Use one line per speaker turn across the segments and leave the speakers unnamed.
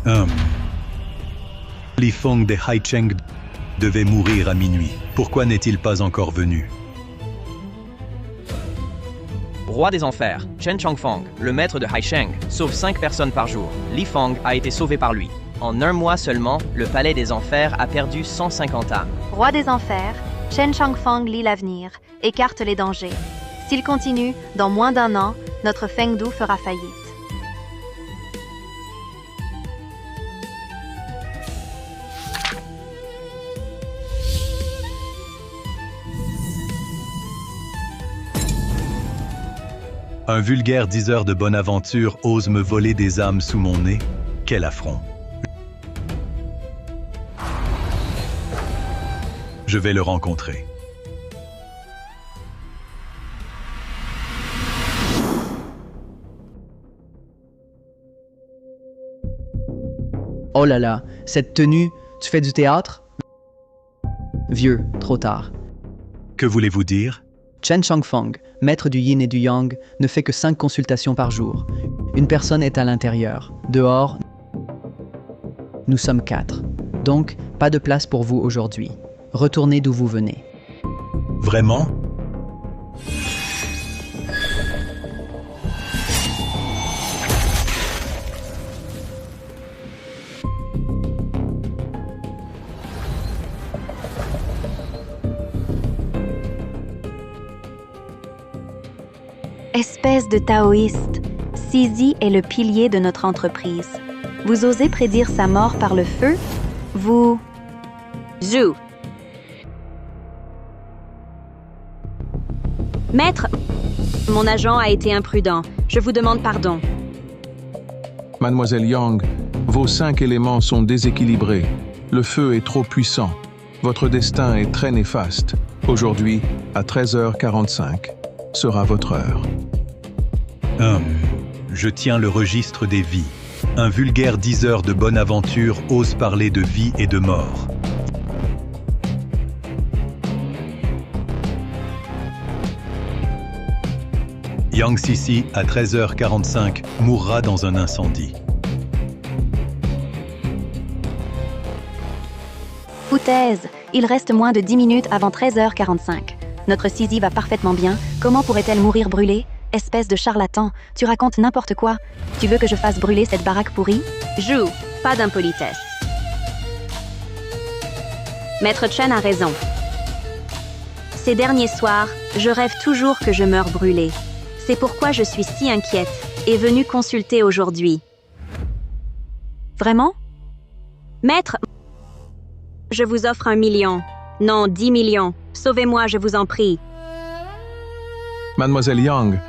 Hum. Li Feng des Haicheng devait mourir à minuit. Pourquoi n'est-il pas encore venu?
Roi des enfers, Chen Changfeng, le maître de Haicheng, sauve 5 personnes par jour. Li Feng a été sauvé par lui. En un mois seulement, le palais des enfers a perdu 150 âmes.
Roi des enfers, Chen Changfeng lit l'avenir, écarte les dangers. S'il continue, dans moins d'1 an, notre Fengdu fera faillite.
Un vulgaire diseur de bonne aventure ose me voler des âmes sous mon nez? Quel affront! Je vais le rencontrer.
Oh là là, cette tenue, tu fais du théâtre? Vieux, trop tard.
Que voulez-vous dire?
Chen Changfeng, maître du yin et du yang, ne fait que 5 consultations par jour. Une personne est à l'intérieur. Dehors, nous sommes 4. Donc, pas de place pour vous aujourd'hui. Retournez d'où vous venez.
Vraiment?
Espèce de taoïste, Sizi est le pilier de notre entreprise. Vous osez prédire sa mort par le feu? Vous...
Zhu. Maître, mon agent a été imprudent. Je vous demande pardon.
Mademoiselle Yang, vos 5 éléments sont déséquilibrés. Le feu est trop puissant. Votre destin est très néfaste. Aujourd'hui, à 13h45, sera votre heure.
Je tiens le registre des vies. Un vulgaire diseur de bonne aventure ose parler de vie et de mort. Yang Sisi, à 13h45, mourra dans un incendie.
Foutaise, il reste moins de 10 minutes avant 13h45. Notre Sizi va parfaitement bien. Comment pourrait-elle mourir brûlée? Espèce de charlatan, tu racontes n'importe quoi. Tu veux que je fasse brûler cette baraque pourrie?
Zhu, pas d'impolitesse. Maître Chen a raison. Ces derniers soirs, je rêve toujours que je meurs brûlée. C'est pourquoi je suis si inquiète et venue consulter aujourd'hui.
Vraiment?
Maître, je vous offre 1 million. Non, 10 millions. Sauvez-moi, je vous en prie.
Mademoiselle Yang,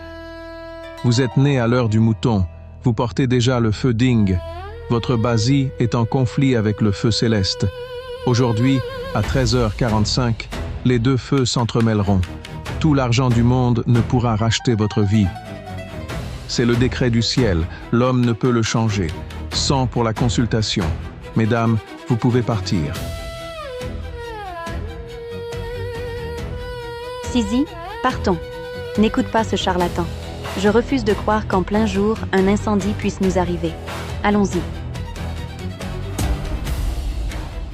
vous êtes née à l'heure du mouton. Vous portez déjà le feu Ding. Votre Bazi est en conflit avec le feu céleste. Aujourd'hui, à 13h45, les 2 feux s'entremêleront. Tout l'argent du monde ne pourra racheter votre vie. C'est le décret du ciel. L'homme ne peut le changer. 100 pour la consultation. Mesdames, vous pouvez partir.
Sizi, partons. N'écoute pas ce charlatan. Je refuse de croire qu'en plein jour, un incendie puisse nous arriver. Allons-y.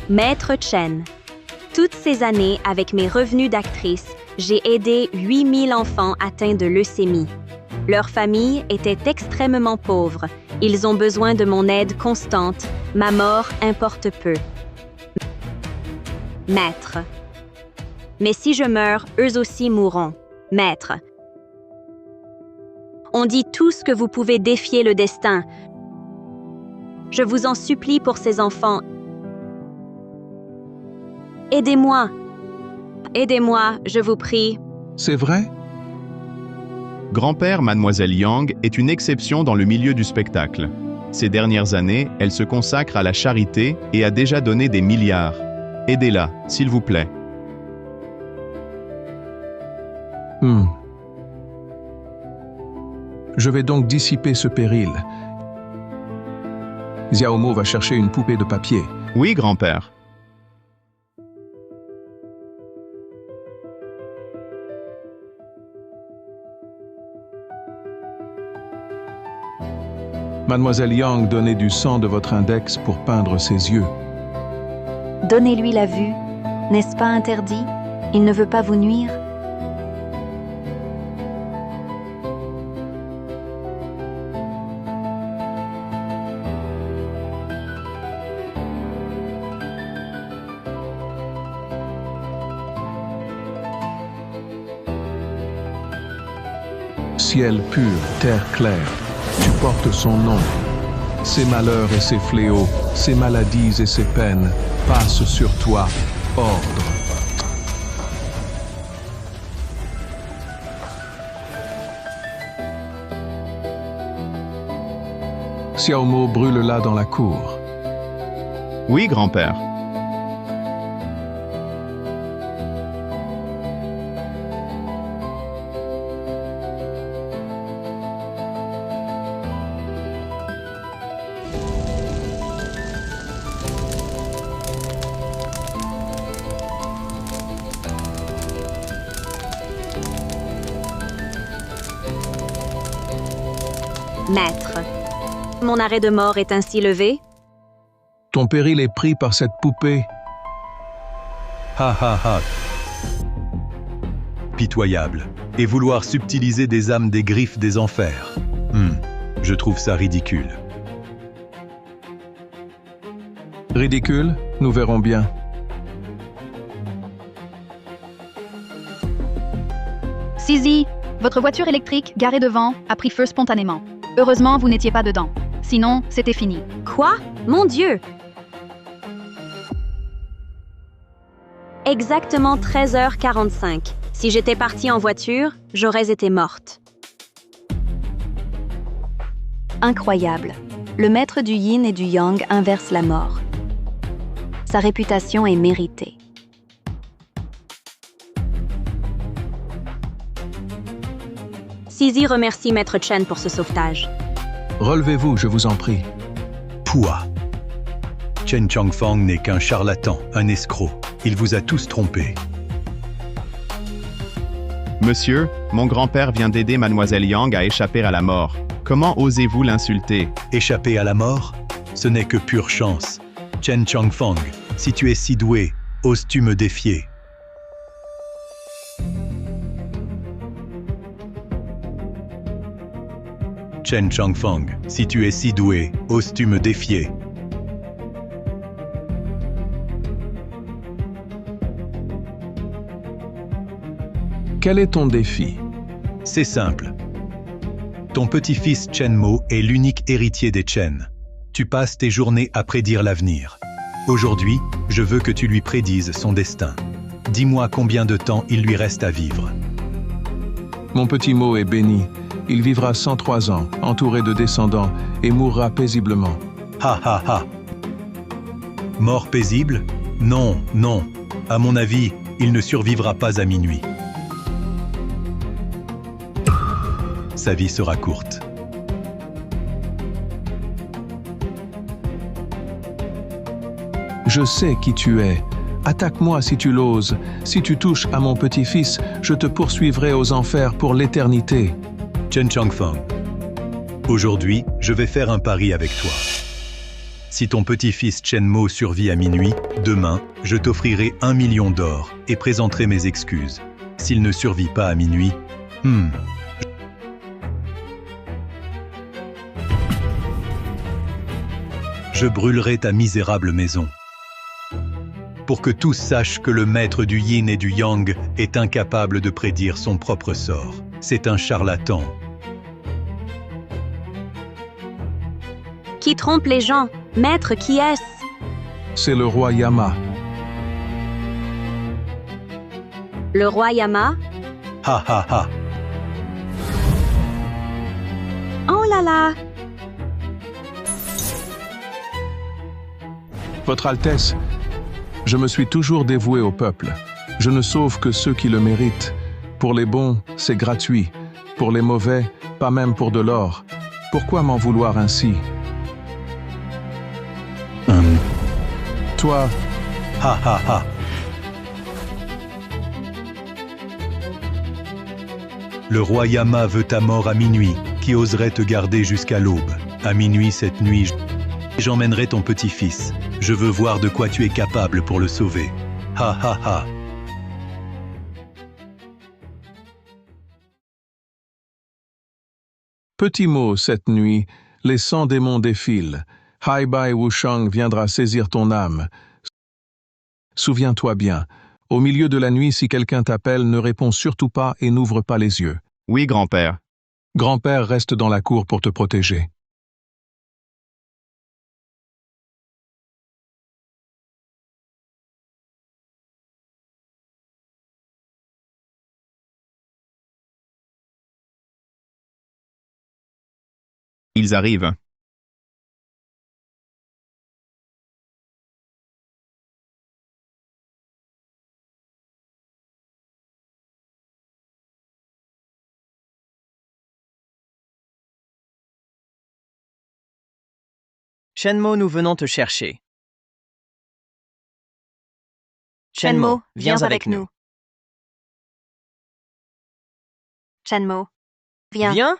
Maître Chen, toutes ces années, avec mes revenus d'actrice, j'ai aidé 8000 enfants atteints de leucémie. Leur famille était extrêmement pauvre. Ils ont besoin de mon aide constante. Ma mort importe peu. Maître. Mais si je meurs, eux aussi mourront. Maître. On dit tous que vous pouvez défier le destin. Je vous en supplie pour ces enfants. Aidez-moi. Aidez-moi, je vous prie.
C'est vrai?
Grand-père Mademoiselle Yang est une exception dans le milieu du spectacle. Ces dernières années, elle se consacre à la charité et a déjà donné des milliards. Aidez-la, s'il vous plaît.
Je vais donc dissiper ce péril. Xiaomo va chercher une poupée de papier.
Oui, grand-père.
Mademoiselle Yang donnait du sang de votre index pour peindre ses yeux.
Donnez-lui la vue. N'est-ce pas interdit? Il ne veut pas vous nuire.
Ciel pur, terre claire, tu portes son nom. Ses malheurs et ses fléaux, ses maladies et ses peines passent sur toi, ordre. Xiaomo brûle là dans la cour.
Oui, grand-père.
Maître, mon arrêt de mort est ainsi levé?
Ton péril est pris par cette poupée.
Ha ha ha. Pitoyable. Et vouloir subtiliser des âmes des griffes des enfers. Je trouve ça ridicule.
Ridicule, nous verrons bien.
Sisi, votre voiture électrique garée devant a pris feu spontanément. Heureusement, vous n'étiez pas dedans. Sinon, c'était fini.
Quoi? Mon Dieu! Exactement 13h45. Si j'étais partie en voiture, j'aurais été morte.
Incroyable. Le maître du yin et du yang inverse la mort. Sa réputation est méritée.
Sisi remercie Maître Chen pour ce sauvetage.
Relevez-vous, je vous en prie.
Pouah. Chen Changfang n'est qu'un charlatan, un escroc. Il vous a tous trompés.
Monsieur, mon grand-père vient d'aider Mademoiselle Yang à échapper à la mort. Comment osez-vous l'insulter?
Échapper à la mort? Ce n'est que pure chance. Chen Changfang, si tu es si doué, oses-tu me défier? Chen Changfang, si tu es si doué, oses-tu me défier?
Quel est ton défi?
C'est simple. Ton petit-fils Chen Mo est l'unique héritier des Chen. Tu passes tes journées à prédire l'avenir. Aujourd'hui, je veux que tu lui prédises son destin. Dis-moi combien de temps il lui reste à vivre.
Mon petit Mo est béni. Il vivra 103 ans, entouré de descendants, et mourra paisiblement.
Ha ha ha. Mort paisible? Non, non. À mon avis, il ne survivra pas à minuit. Sa vie sera courte.
Je sais qui tu es. Attaque-moi si tu l'oses. Si tu touches à mon petit-fils, je te poursuivrai aux enfers pour l'éternité.
Chen Changfang, aujourd'hui, je vais faire un pari avec toi. Si ton petit-fils Chen Mo survit à minuit, demain, je t'offrirai 1 million d'or et présenterai mes excuses. S'il ne survit pas à minuit, je brûlerai ta misérable maison. Pour que tous sachent que le maître du yin et du yang est incapable de prédire son propre sort. C'est un charlatan.
Qui trompe les gens? Maître, qui est-ce?
C'est le roi Yama.
Le roi Yama?
Ha ha ha.
Oh là là!
Votre Altesse, je me suis toujours dévoué au peuple. Je ne sauve que ceux qui le méritent. Pour les bons, c'est gratuit. Pour les mauvais, pas même pour de l'or. Pourquoi m'en vouloir ainsi? Toi,
Ha ha ha. Le roi Yama veut ta mort à minuit. Qui qui oserait te garder jusqu'à l'aube. À minuit cette nuit, j'emmènerai ton petit-fils. Je veux voir de quoi tu es capable pour le sauver. Ha ha ha.
Petit mot cette nuit, les 100 démons défilent. Hai Bai Wushang viendra saisir ton âme. Souviens-toi bien, au milieu de la nuit, si quelqu'un t'appelle, ne réponds surtout pas et n'ouvre pas les yeux.
Oui, grand-père.
Grand-père reste dans la cour pour te protéger.
Ils arrivent.
Shenmo, nous venons te chercher.
Shenmo,
viens avec nous.
Shenmo, viens.
Viens.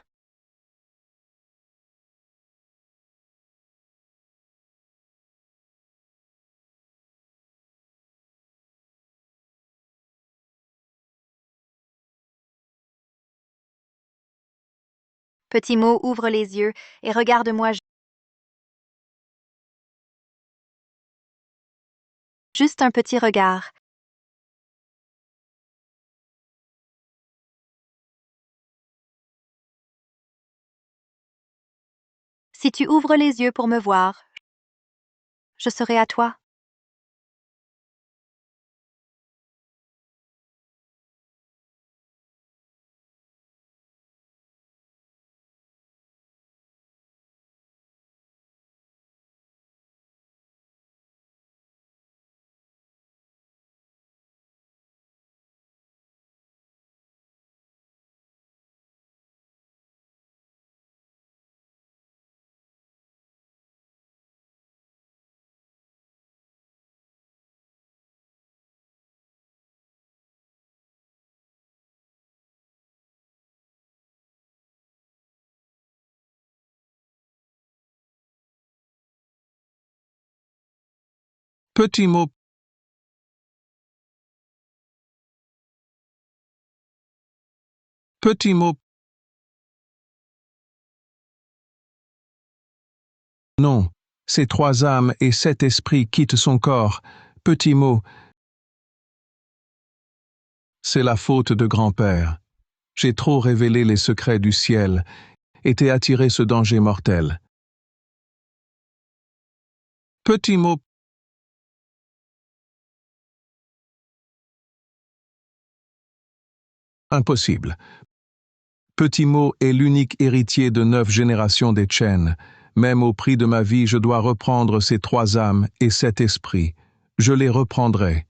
Petit mot, ouvre les yeux et regarde-moi. Juste un petit regard. Si tu ouvres les yeux pour me voir, je serai à toi.
Petit mot. Petit mot. Non, ces 3 âmes et 7 esprits quittent son corps. Petit mot. C'est la faute de grand-père. J'ai trop révélé les secrets du ciel et t'ai attiré ce danger mortel. Petit mot. Impossible. Petit mot est l'unique héritier de 9 générations des Chen. Même au prix de ma vie, je dois reprendre ces 3 âmes et 7 esprits. Je les reprendrai.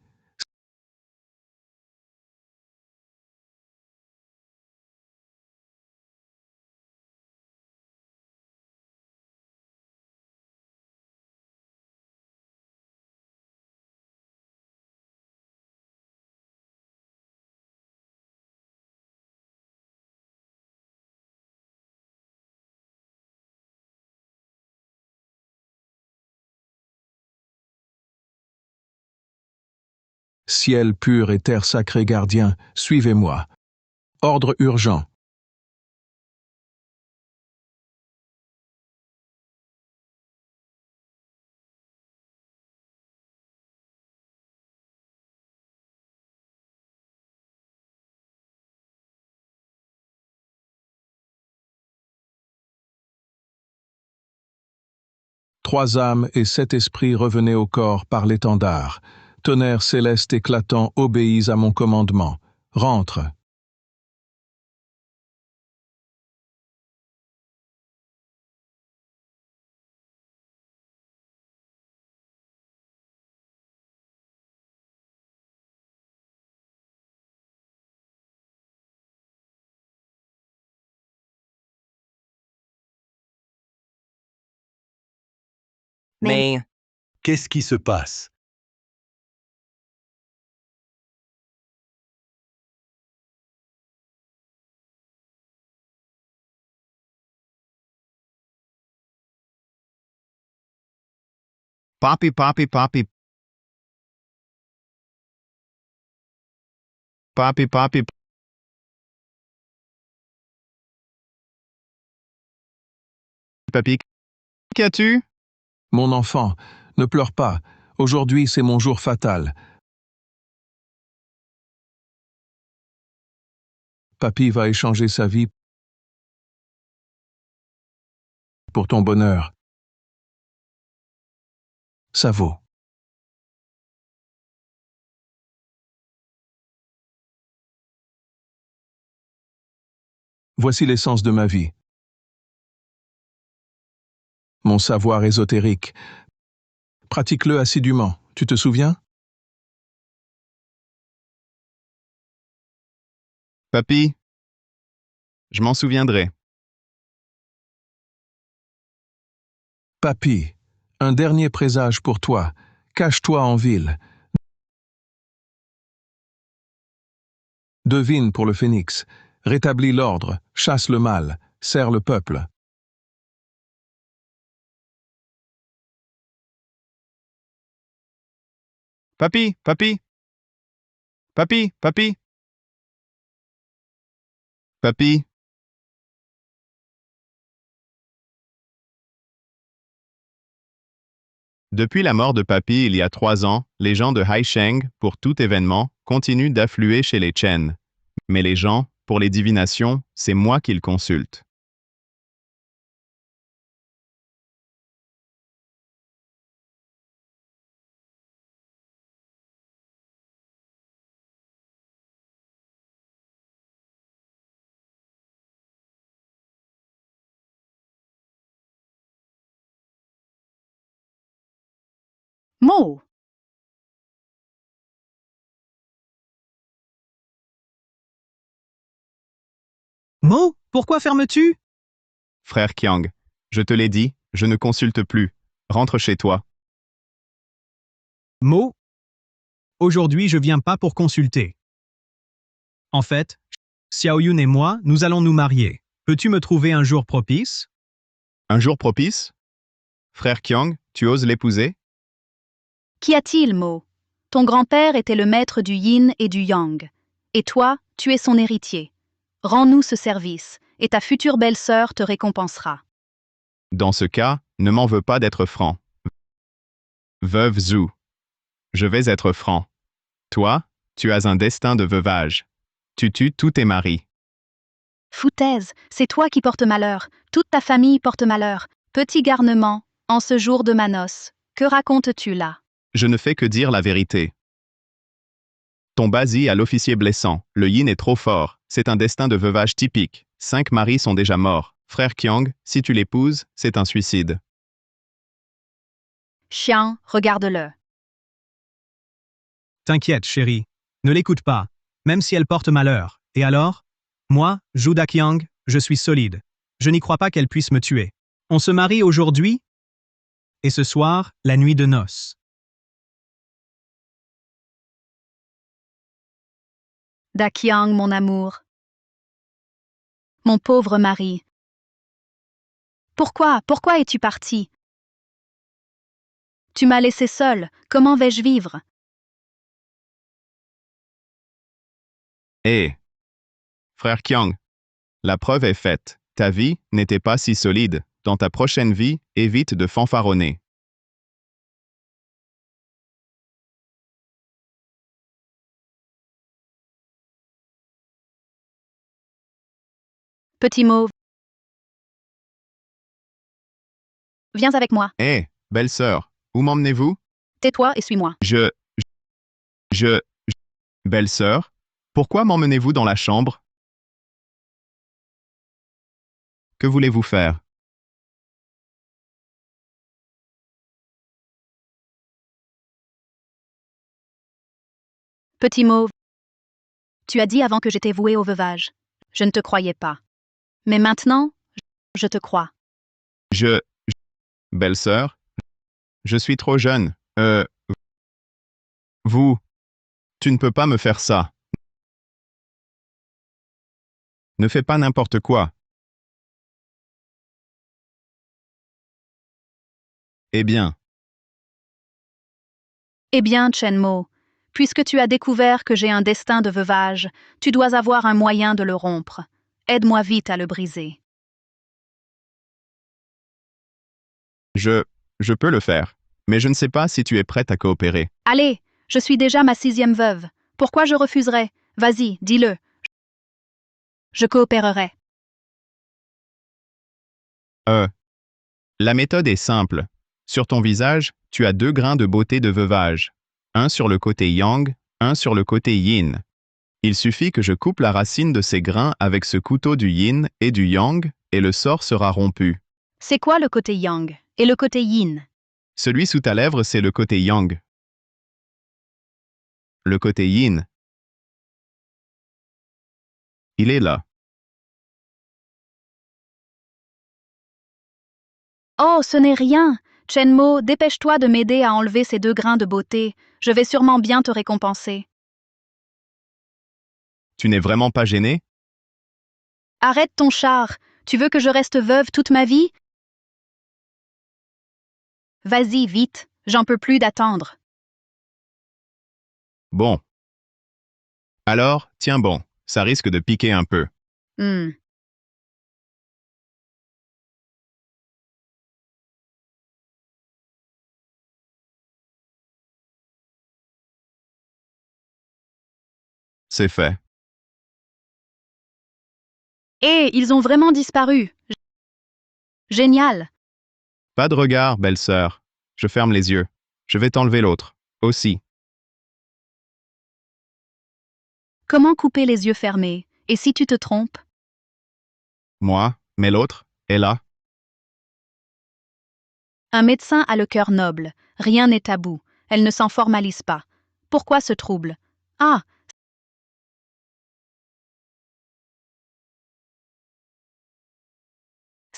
Ciel pur et terre sacrée gardien, suivez-moi. Ordre urgent. Trois âmes et 7 esprits revenaient au corps par l'étendard. Tonnerre céleste éclatant obéis à mon commandement. Rentre.
Mais
Qu'est-ce qui se passe?
Papi, papi, papi. Papi, papi. Papi, qu'as-tu?
Mon enfant, ne pleure pas. Aujourd'hui, c'est mon jour fatal. Papy va échanger sa vie pour ton bonheur. Ça vaut. Voici l'essence de ma vie. Mon savoir ésotérique. Pratique-le assidûment. Tu te souviens?
Papi, je m'en souviendrai.
Papy, un dernier présage pour toi. Cache-toi en ville. Devine pour le phénix. Rétablis l'ordre, chasse le mal, sers le peuple.
Papi, papi. Papi, papi. Papi. Depuis la mort de Papi il y a 3 ans, les gens de Haisheng, pour tout événement, continuent d'affluer chez les Chen. Mais les gens, pour les divinations, c'est moi qu'ils consultent.
Mo,
Mo, pourquoi fermes-tu?
Frère Qiang, je te l'ai dit, je ne consulte plus. Rentre chez toi.
Mo, aujourd'hui je viens pas pour consulter. En fait, Xiaoyun et moi, nous allons nous marier. Peux-tu me trouver un jour propice?
Un jour propice? Frère Qiang, tu oses l'épouser?
qu'y a-t-il, Mo? Ton grand-père était le maître du yin et du yang. Et toi, tu es son héritier. Rends-nous ce service, et ta future belle-sœur te récompensera.
Dans ce cas, ne m'en veux pas d'être franc. Veuve Zhu. Je vais être franc. Toi, tu as un destin de veuvage. Tu tues tous tes maris.
Foutaise, c'est toi qui portes malheur, toute ta famille porte malheur. Petit garnement, en ce jour de ma noce, que racontes-tu là?
Je ne fais que dire la vérité. Ton basi à l'officier blessant, le yin est trop fort, c'est un destin de veuvage typique. 5 maris sont déjà morts. Frère Qiang, si tu l'épouses, c'est un suicide.
Chien, regarde-le.
T'inquiète, chérie. Ne l'écoute pas, même si elle porte malheur. Et alors? Moi, Zhu Daqiang, je suis solide. Je n'y crois pas qu'elle puisse me tuer. On se marie aujourd'hui et ce soir, la nuit de noces.
Daqiang, mon amour. Mon pauvre mari. Pourquoi es-tu parti? Tu m'as laissé seule, comment vais-je vivre?
Hé! Frère Qiang, la preuve est faite. Ta vie n'était pas si solide. Dans ta prochaine vie, évite de fanfaronner.
Petit mauve. Viens avec moi.
Hé, belle-sœur, où m'emmenez-vous?
Tais-toi et suis-moi.
Belle-sœur, pourquoi m'emmenez-vous dans la chambre? Que voulez-vous faire?
Petit mauve. Tu as dit avant que j'étais vouée au veuvage. Je ne te croyais pas. Mais maintenant, je te crois.
Belle-sœur, je suis trop jeune. Tu ne peux pas me faire ça. Ne fais pas n'importe quoi. Eh bien.
Eh bien, Chen Mo, puisque tu as découvert que j'ai un destin de veuvage, tu dois avoir un moyen de le rompre. Aide-moi vite à le briser.
Je peux le faire. Mais je ne sais pas si tu es prête à coopérer.
Allez, je suis déjà ma 6e veuve. Pourquoi je refuserais? Vas-y, dis-le. Je coopérerai.
La méthode est simple. Sur ton visage, tu as 2 grains de beauté de veuvage. Un sur le côté yang, un sur le côté yin. Il suffit que je coupe la racine de ces grains avec ce couteau du yin et du yang, et le sort sera rompu.
C'est quoi le côté yang et le côté yin?
Celui sous ta lèvre, c'est le côté yang. Le côté yin. Il est là.
Oh, ce n'est rien. Chen Mo, dépêche-toi de m'aider à enlever ces 2 grains de beauté. Je vais sûrement bien te récompenser.
Tu n'es vraiment pas gêné?
Arrête ton char. Tu veux que je reste veuve toute ma vie? Vas-y, vite. J'en peux plus d'attendre.
Bon. Alors, tiens bon, ça risque de piquer un peu. C'est fait.
Et ils ont vraiment disparu. Génial.
Pas de regard, belle sœur. Je ferme les yeux. Je vais t'enlever l'autre. Aussi.
Comment couper les yeux fermés? Et si tu te trompes?
Moi, mais l'autre, est là.
Un médecin a le cœur noble. Rien n'est tabou. Elle ne s'en formalise pas. Pourquoi ce trouble? Ah!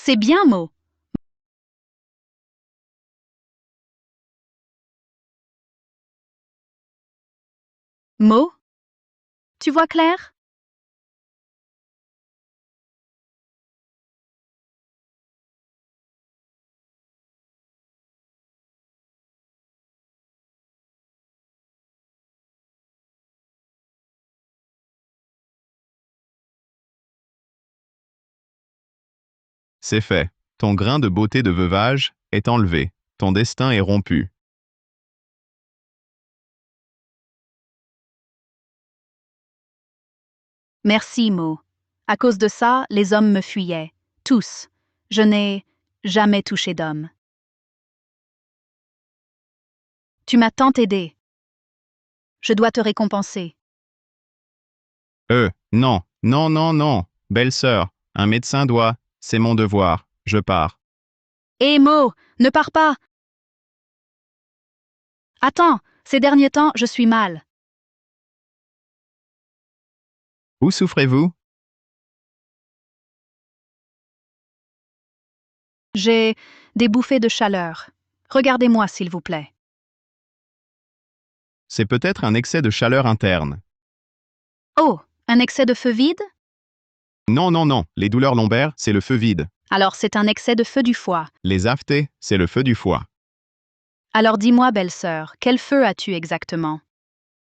C'est bien, Mo. Mo? Tu vois clair?
C'est fait. Ton grain de beauté de veuvage est enlevé. Ton destin est rompu.
Merci, Mo. À cause de ça, les hommes me fuyaient. Tous. Je n'ai jamais touché d'homme. Tu m'as tant aidé. Je dois te récompenser.
Non, non, non, non. Belle sœur, un médecin doit. C'est mon devoir. Je pars.
Hé, Mo, ne pars pas. Attends, ces derniers temps, je suis mal.
Où souffrez-vous?
J'ai des bouffées de chaleur. Regardez-moi, s'il vous plaît.
C'est peut-être un excès de chaleur interne.
Oh, un excès de feu vide?
Non, non, non. Les douleurs lombaires, c'est le feu vide.
Alors c'est un excès de feu du foie.
Les aphthées, c'est le feu du foie.
Alors dis-moi, belle-sœur, quel feu as-tu exactement?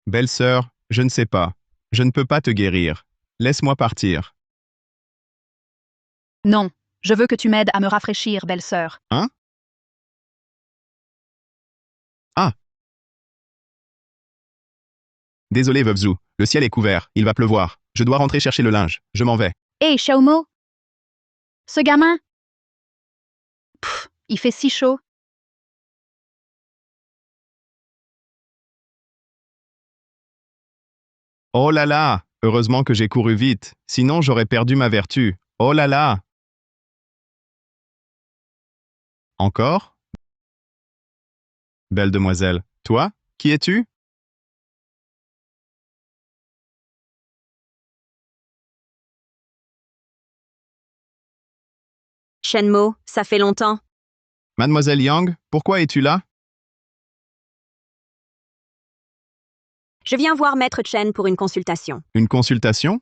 Belle sœur, je ne sais pas. Je ne peux pas te guérir. Laisse-moi partir.
Non, je veux que tu m'aides à me rafraîchir, belle-sœur.
Hein? Ah! Désolé, veuve Zhou. Le ciel est couvert. Il va pleuvoir. Je dois rentrer chercher le linge. Je m'en vais.
Hé, Xiaomo! Ce gamin? Pff, il fait si chaud.
Oh là là! Heureusement que j'ai couru vite. Sinon, j'aurais perdu ma vertu. Oh là là! Encore? Belle demoiselle. Toi? Qui es-tu?
Chen Mo, ça fait longtemps.
Mademoiselle Yang, pourquoi es-tu là?
Je viens voir Maître Chen pour une consultation.
Une consultation?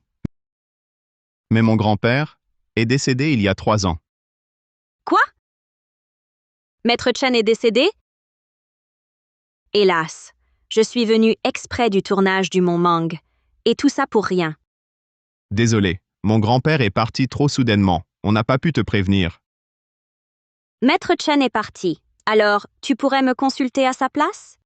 Mais mon grand-père est décédé il y a 3 ans.
Quoi? Maître Chen est décédé? Hélas, Je suis venue exprès du tournage du Mont Mang. Et tout ça pour rien.
Désolé, mon grand-père est parti trop soudainement. On n'a pas pu te prévenir.
Maître Chen est parti. Alors, tu pourrais me consulter à sa place?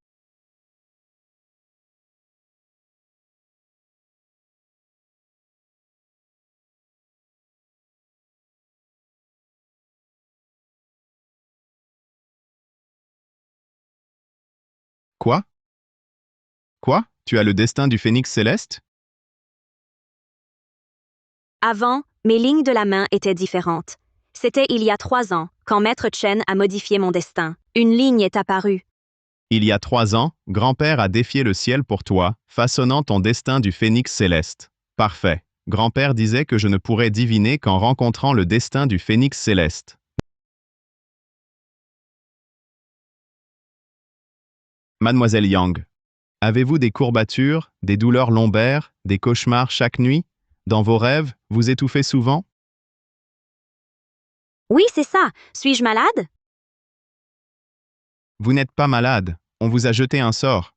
Quoi? Quoi? Tu as le destin du phénix céleste?
Avant, mes lignes de la main étaient différentes. C'était il y a 3 ans, quand Maître Chen a modifié mon destin. Une ligne est apparue.
Il y a 3 ans, grand-père a défié le ciel pour toi, façonnant ton destin du phénix céleste. Parfait. Grand-père disait que je ne pourrais diviner qu'en rencontrant le destin du phénix céleste. Mademoiselle Yang, avez-vous des courbatures, des douleurs lombaires, des cauchemars chaque nuit? Dans vos rêves, vous étouffez souvent?
Oui, c'est ça. Suis-je malade?
Vous n'êtes pas malade. On vous a jeté un sort.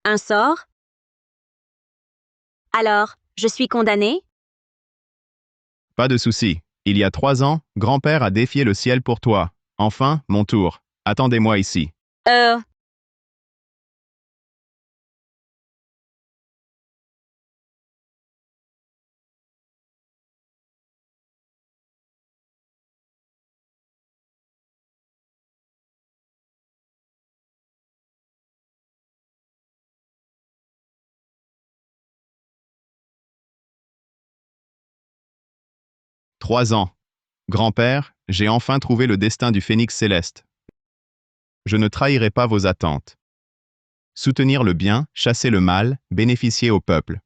Un sort? Alors, je suis condamnée?
Pas de souci. Il y a 3 ans, grand-père a défié le ciel pour toi. Enfin, mon tour. Attendez-moi ici. « 3 ans. Grand-père, j'ai enfin trouvé le destin du phénix céleste. Je ne trahirai pas vos attentes. Soutenir le bien, chasser le mal, bénéficier au peuple.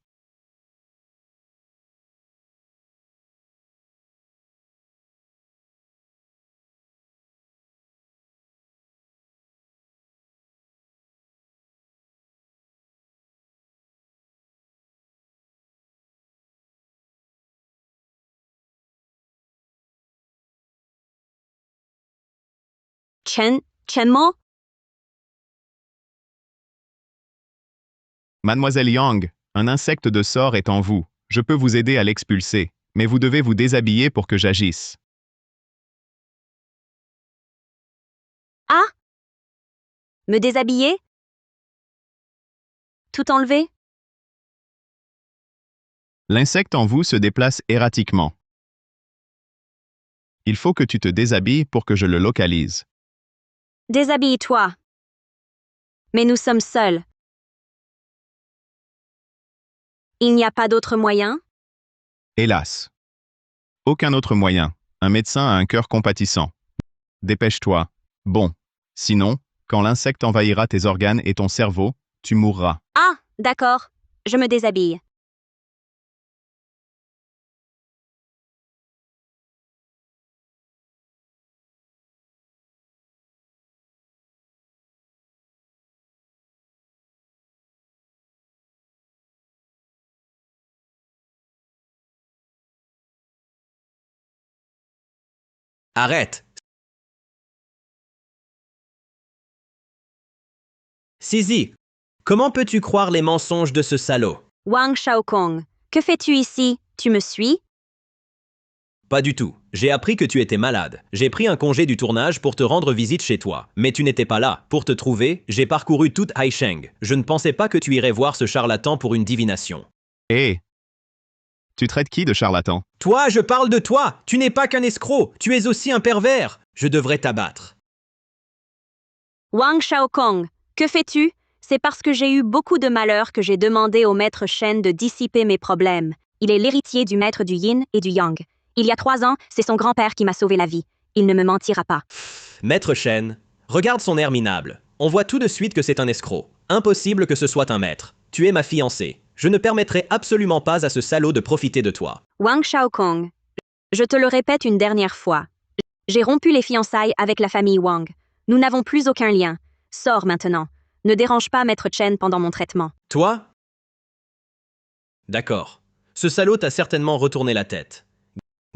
Chenmo?
Mademoiselle Yang, un insecte de sort est en vous. Je peux vous aider à l'expulser, mais vous devez vous déshabiller pour que j'agisse.
Ah? Me déshabiller? Tout enlever?
L'insecte en vous se déplace erratiquement. Il faut que tu te déshabilles pour que je le localise.
Déshabille-toi. Mais nous sommes seuls. Il n'y a pas d'autre moyen?
Hélas. Aucun autre moyen. Un médecin a un cœur compatissant. Dépêche-toi. Bon. Sinon, quand l'insecte envahira tes organes et ton cerveau, tu mourras.
Ah, d'accord. Je me déshabille.
Arrête! Sisi, comment peux-tu croire les mensonges de ce salaud?
Wang Shaokong, que fais-tu ici? Tu me suis?
Pas du tout. J'ai appris que tu étais malade. J'ai pris un congé du tournage pour te rendre visite chez toi. Mais tu n'étais pas là. Pour te trouver, j'ai parcouru toute Haisheng. Je ne pensais pas que tu irais voir ce charlatan pour une divination.
Hé! Tu traites qui de charlatan?
Toi, je parle de toi! Tu n'es pas qu'un escroc! Tu es aussi un pervers! Je devrais t'abattre.
Wang Shaokong, que fais-tu? C'est parce que j'ai eu beaucoup de malheur que j'ai demandé au maître Shen de dissiper mes problèmes. Il est l'héritier du maître du yin et du yang. Il y a 3 ans, c'est son grand-père qui m'a sauvé la vie. Il ne me mentira pas.
Maître Shen, regarde son air minable. On voit tout de suite que c'est un escroc. Impossible que ce soit un maître. Tu es ma fiancée. Je ne permettrai absolument pas à ce salaud de profiter de toi.
Wang Shaokong, je te le répète une dernière fois. J'ai rompu les fiançailles avec la famille Wang. Nous n'avons plus aucun lien. Sors maintenant. Ne dérange pas Maître Chen pendant mon traitement.
Toi? D'accord. Ce salaud t'a certainement retourné la tête.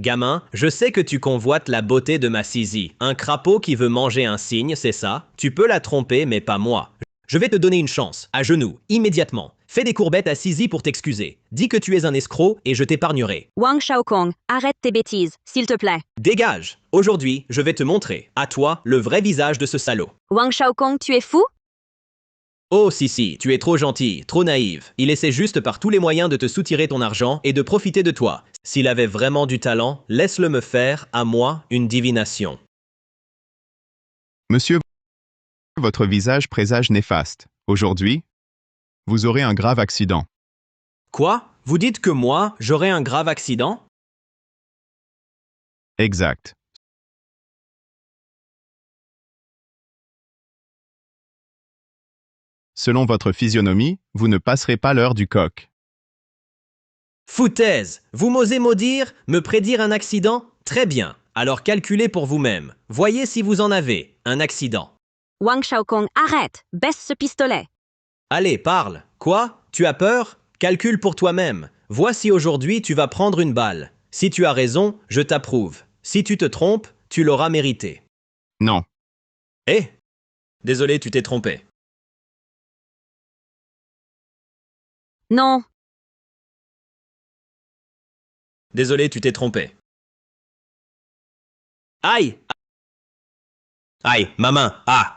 Gamin, je sais que tu convoites la beauté de ma Sisi. Un crapaud qui veut manger un cygne, c'est ça? Tu peux la tromper, mais pas moi. Je vais te donner une chance, à genoux, immédiatement. Fais des courbettes à Sisi pour t'excuser. Dis que tu es un escroc et je t'épargnerai.
Wang Shaokong, arrête tes bêtises, s'il te plaît.
Dégage. Aujourd'hui, je vais te montrer, à toi, le vrai visage de ce salaud.
Wang Shaokong, tu es fou?
Oh Sisi, tu es trop gentil, trop naïve. Il essaie juste par tous les moyens de te soutirer ton argent et de profiter de toi. S'il avait vraiment du talent, laisse-le me faire, à moi, une divination.
Monsieur, votre visage présage néfaste. Aujourd'hui, vous aurez un grave accident.
Quoi? Vous dites que moi, j'aurai un grave accident?
Exact. Selon votre physionomie, vous ne passerez pas l'heure du coq.
Foutaise! Vous m'osez maudire, me prédire un accident? Très bien, alors calculez pour vous-même. Voyez si vous en avez, un accident.
Wang Shaokong, arrête, baisse ce pistolet.
Allez, parle. Quoi? Tu as peur? Calcule pour toi-même. Vois si aujourd'hui tu vas prendre une balle. Si tu as raison, je t'approuve. Si tu te trompes, tu l'auras mérité.
Non.
Eh? Désolé, tu t'es trompé.
Non.
Désolé, tu t'es trompé. Aïe! Aïe, ma main! Ah!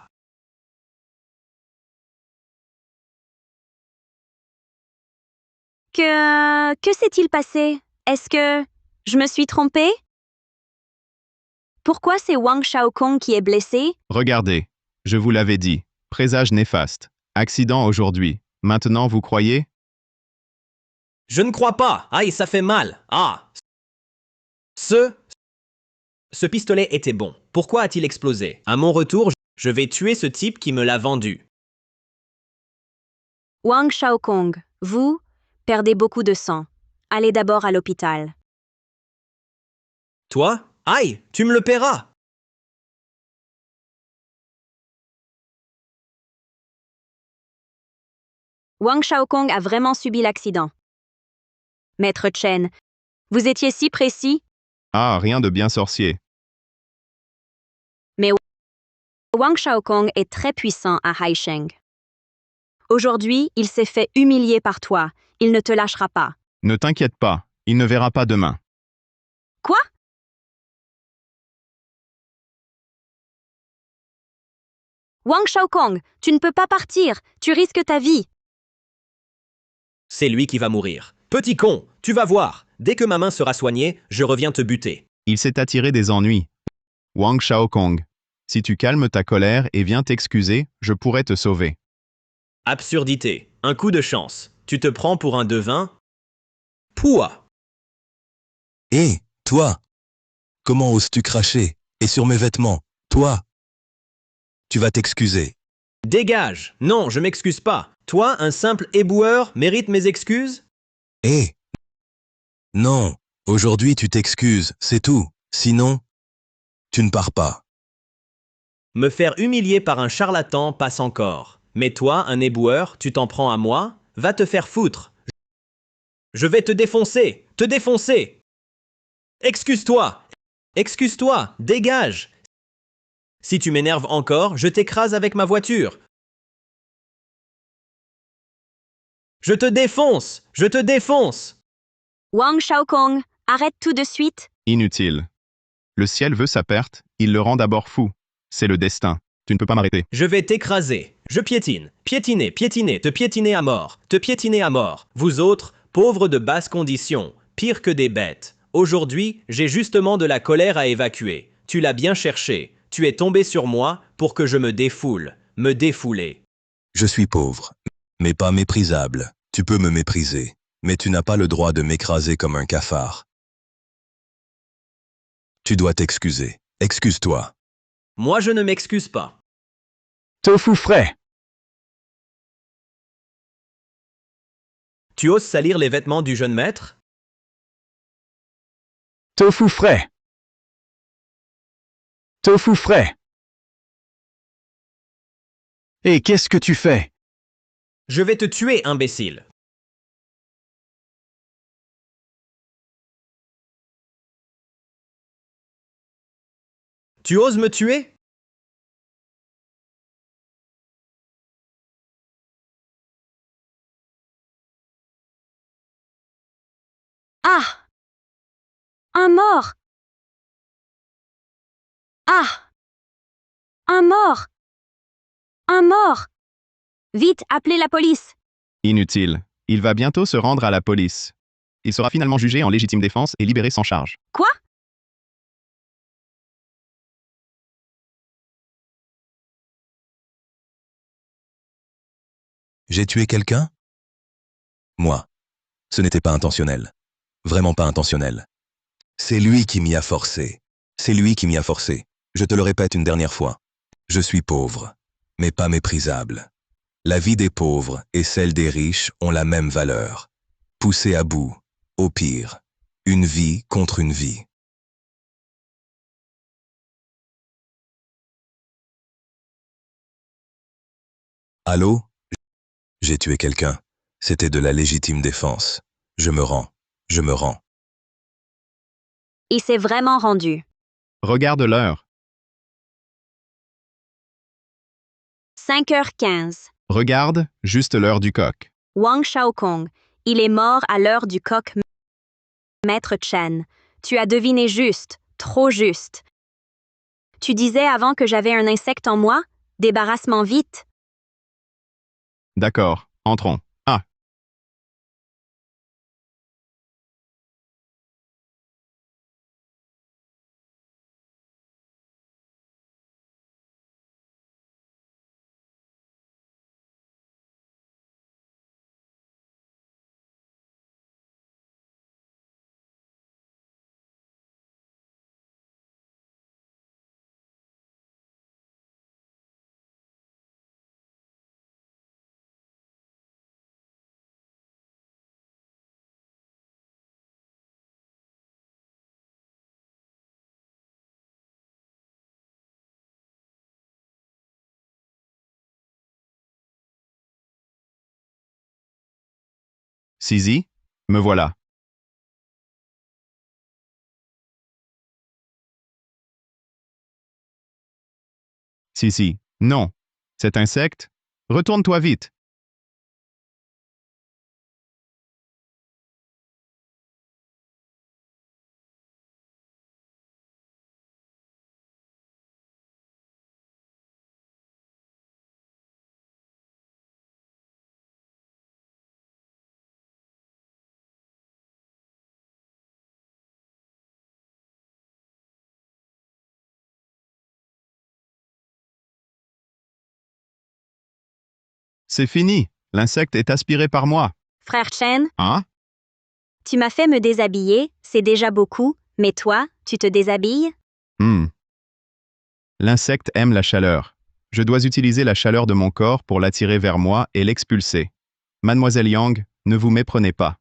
Que s'est-il passé? Est-ce que je me suis trompée? Pourquoi c'est Wang Shaokong qui est blessé?
Regardez, je vous l'avais dit. Présage néfaste. Accident aujourd'hui. Maintenant, vous croyez?
Je ne crois pas! Aïe, ça fait mal! Ah! Ce pistolet était bon. Pourquoi a-t-il explosé? À mon retour, je vais tuer ce type qui me l'a vendu.
Wang Shaokong, vous perdez beaucoup de sang. Allez d'abord à l'hôpital.
Toi? Aïe, tu me le paieras!
Wang Shaokong a vraiment subi l'accident. Maître Chen, vous étiez si précis,
Ah, rien de bien sorcier.
mais Wang Shaokong est très puissant à Haisheng. Aujourd'hui, il s'est fait humilier par toi. Il ne te lâchera pas.
Ne t'inquiète pas, il ne verra pas demain.
Quoi? Wang Shaokong, tu ne peux pas partir. Tu risques ta vie.
C'est lui qui va mourir. Petit con, tu vas voir. Dès que ma main sera soignée, je reviens te buter.
Il s'est attiré des ennuis. Wang Shaokong, si tu calmes ta colère et viens t'excuser, je pourrais te sauver.
Absurdité. Un coup de chance. Tu te prends pour un devin? Pouah!
Hé, toi! Comment oses-tu cracher? Et sur mes vêtements? Toi! Tu vas t'excuser.
Dégage! Non, je m'excuse pas. Toi, un simple éboueur, mérite mes excuses?
Hé! Non, aujourd'hui tu t'excuses, c'est tout. Sinon, tu ne pars pas.
Me faire humilier par un charlatan passe encore. Mais toi, un éboueur, tu t'en prends à moi? Va te faire foutre. Je vais te défoncer! Te défoncer! Excuse-toi! Excuse-toi! Dégage! Si tu m'énerves encore, je t'écrase avec ma voiture. Je te défonce! Je te défonce!
Wang Shaokong, arrête tout de suite.
Inutile. Le ciel veut sa perte, il le rend d'abord fou. C'est le destin. Tu ne peux pas m'arrêter.
Je vais t'écraser. Je piétine. Piétiner, piétiner, te piétiner à mort. Te piétiner à mort. Vous autres, pauvres de basse condition, pire que des bêtes. Aujourd'hui, j'ai justement de la colère à évacuer. Tu l'as bien cherché. Tu es tombé sur moi pour que je me défoule. Me défouler.
Je suis pauvre, mais pas méprisable. Tu peux me mépriser, mais tu n'as pas le droit de m'écraser comme un cafard. Tu dois t'excuser. Excuse-toi.
Moi, je ne m'excuse pas.
Tofu frais.
Tu oses salir les vêtements du jeune maître?
Tofu frais. Tofu frais. Et qu'est-ce que tu fais?
Je vais te tuer, imbécile. Tu oses me tuer?
Un mort! Ah! Un mort! Un mort! Vite, appelez la police!
Inutile. Il va bientôt se rendre à la police. Il sera finalement jugé en légitime défense et libéré sans charge.
Quoi?
J'ai tué quelqu'un? Moi. Ce n'était pas intentionnel. Vraiment pas intentionnel. C'est lui qui m'y a forcé. C'est lui qui m'y a forcé. Je te le répète une dernière fois. Je suis pauvre, mais pas méprisable. La vie des pauvres et celle des riches ont la même valeur. Poussé à bout, au pire, une vie contre une vie. Allô? J'ai tué quelqu'un. C'était de la légitime défense. Je me rends. Je me rends.
Il s'est vraiment rendu.
Regarde l'heure.
5h15.
Regarde, juste l'heure du coq.
Wang Shaokong. Il est mort à l'heure du coq. Maître Chen. Tu as deviné juste. Trop juste. Tu disais avant que j'avais un insecte en moi? Débarrassement vite.
D'accord, entrons. Ah, Sisi, me voilà. Sisi, non. Cet insecte? Retourne-toi vite. C'est fini. L'insecte est aspiré par moi.
Frère Chen,
Hein?
tu m'as fait me déshabiller, c'est déjà beaucoup, mais toi, tu te déshabilles?
Hmm. L'insecte aime la chaleur. Je dois utiliser la chaleur de mon corps pour l'attirer vers moi et l'expulser. Mademoiselle Yang, ne vous méprenez pas.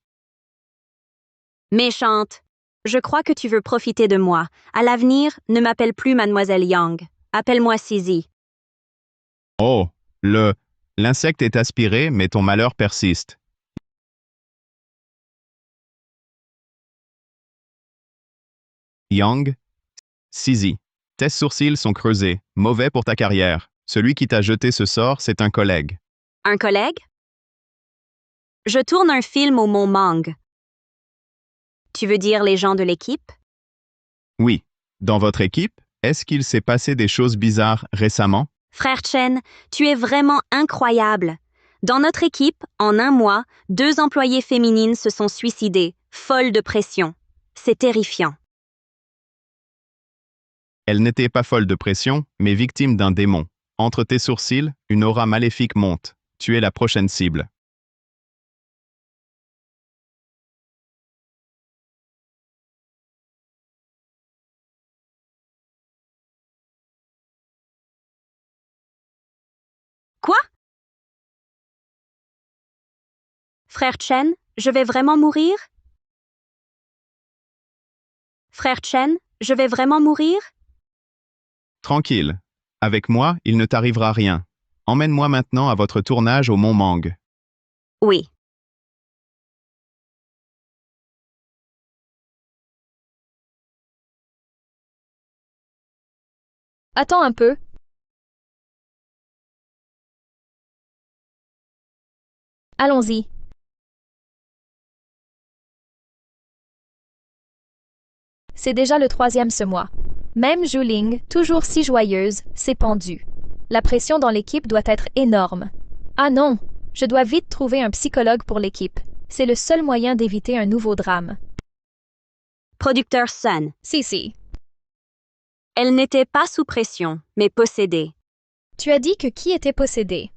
Méchante. Je crois que tu veux profiter de moi. À l'avenir, ne m'appelle plus Mademoiselle Yang. Appelle-moi Sisi.
Oh, l'insecte est aspiré, mais ton malheur persiste. Yang, Sisi. Tes sourcils sont creusés, mauvais pour ta carrière. Celui qui t'a jeté ce sort, c'est un collègue.
Un collègue? Je tourne un film au Mont Mang. Tu veux dire les gens de l'équipe?
Oui. Dans votre équipe, est-ce qu'il s'est passé des choses bizarres récemment?
Frère Chen, tu es vraiment incroyable. Dans notre équipe, en un mois, 2 employées féminines se sont suicidées, folles de pression. C'est terrifiant.
Elle n'était pas folle de pression, mais victime d'un démon. Entre tes sourcils, une aura maléfique monte. Tu es la prochaine cible.
Quoi? Frère Chen, je vais vraiment mourir? Frère Chen, je vais vraiment mourir?
Tranquille. Avec moi, il ne t'arrivera rien. Emmène-moi maintenant à votre tournage au Mont Mang.
Oui.
Attends un peu. Allons-y. c'est déjà le 3e ce mois. Même Zhuling, toujours si joyeuse, s'est pendue. La pression dans l'équipe doit être énorme. Ah non, je dois vite trouver un psychologue pour l'équipe. C'est le seul moyen d'éviter un nouveau drame.
Producteur Sun.
Si.
Elle n'était pas sous pression, mais possédée.
Tu as dit que qui était possédé?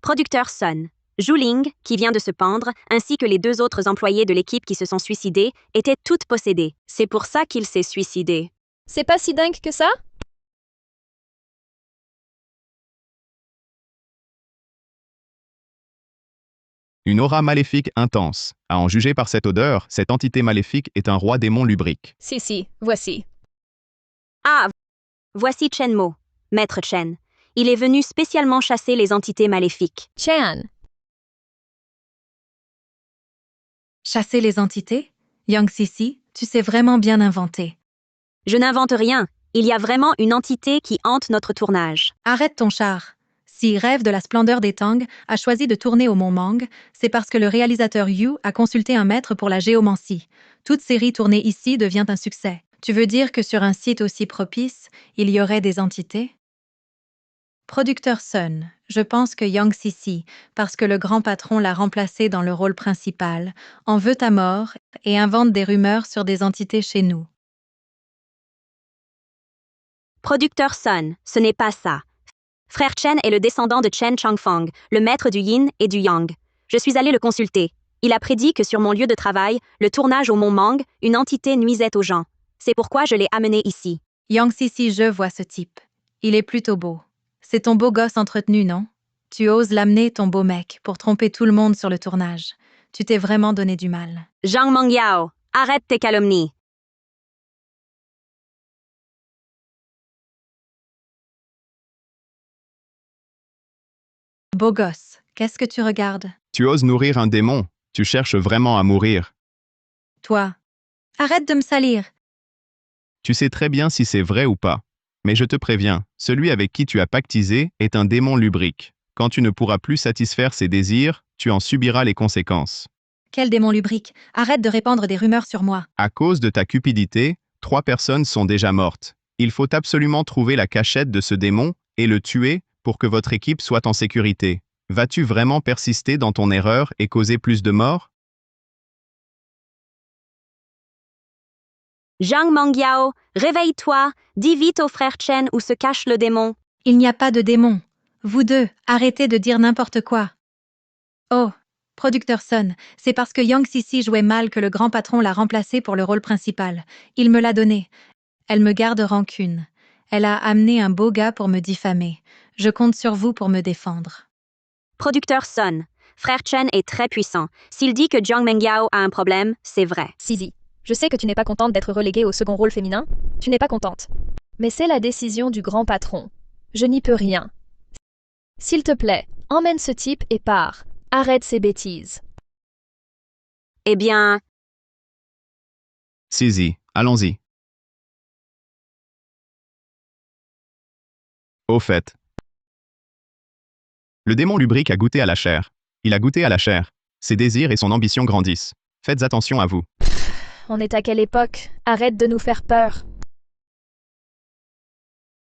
Producteur Sun. Zhuling, qui vient de se pendre, ainsi que les 2 autres employés de l'équipe qui se sont suicidés, étaient toutes possédées. C'est pour ça qu'il s'est suicidé.
C'est pas si dingue que ça?
Une aura maléfique intense. À en juger par cette odeur, cette entité maléfique est un roi démon lubrique.
Si, voici.
Ah, voici Chen Mo, Maître Chen. Il est venu spécialement chasser les entités maléfiques.
Chan.
Chasser les entités? Yang Sisi, tu sais vraiment bien inventer.
Je n'invente rien. Il y a vraiment une entité qui hante notre tournage.
Arrête ton char. Si Rêve de la splendeur des Tang a choisi de tourner au Mont Mang, c'est parce que le réalisateur Yu a consulté un maître pour la géomancie. Toute série tournée ici devient un succès. Tu veux dire que sur un site aussi propice, il y aurait des entités? Producteur Sun, je pense que Yang Sisi, parce que le grand patron l'a remplacé dans le rôle principal, en veut à mort et invente des rumeurs sur des entités chez nous.
Producteur Sun, ce n'est pas ça. Frère Chen est le descendant de Chen Changfang, le maître du yin et du yang. Je suis allé le consulter. Il a prédit que sur mon lieu de travail, le tournage au Mont Mang, une entité nuisait aux gens. C'est pourquoi je l'ai amené ici.
Yang Sisi, je vois ce type. Il est plutôt beau. C'est ton beau gosse entretenu, non? Tu oses l'amener, ton beau mec, pour tromper tout le monde sur le tournage. Tu t'es vraiment donné du mal.
Zhang Mangyao, arrête tes calomnies.
Beau gosse, qu'est-ce que tu regardes?
Tu oses nourrir un démon. Tu cherches vraiment à mourir.
Toi, arrête de me salir.
Tu sais très bien si c'est vrai ou pas. Mais je te préviens, celui avec qui tu as pactisé est un démon lubrique. Quand tu ne pourras plus satisfaire ses désirs, tu en subiras les conséquences.
Quel démon lubrique? Arrête de répandre des rumeurs sur moi.
À cause de ta cupidité, 3 personnes sont déjà mortes. Il faut absolument trouver la cachette de ce démon et le tuer pour que votre équipe soit en sécurité. Vas-tu vraiment persister dans ton erreur et causer plus de morts?
Zhang Mangyao, réveille-toi, dis vite au frère Chen où se cache le démon.
Il n'y a pas de démon. Vous deux, arrêtez de dire n'importe quoi. Oh, producteur Sun, c'est parce que Yang Sisi jouait mal que le grand patron l'a remplacé pour le rôle principal. Il me l'a donné. Elle me garde rancune. Elle a amené un beau gars pour me diffamer. Je compte sur vous pour me défendre.
Producteur Sun, frère Chen est très puissant. S'il dit que Zhang Mangyao a un problème, c'est vrai.
Sisi, je sais que tu n'es pas contente d'être reléguée au second rôle féminin. Tu n'es pas contente. Mais c'est la décision du grand patron. Je n'y peux rien. S'il te plaît, emmène ce type et pars. Arrête ces bêtises.
Eh bien,
Sisi, allons-y. Au fait, le démon lubrique a goûté à la chair. Il a goûté à la chair. Ses désirs et son ambition grandissent. Faites attention à vous.
On est à quelle époque? Arrête de nous faire peur.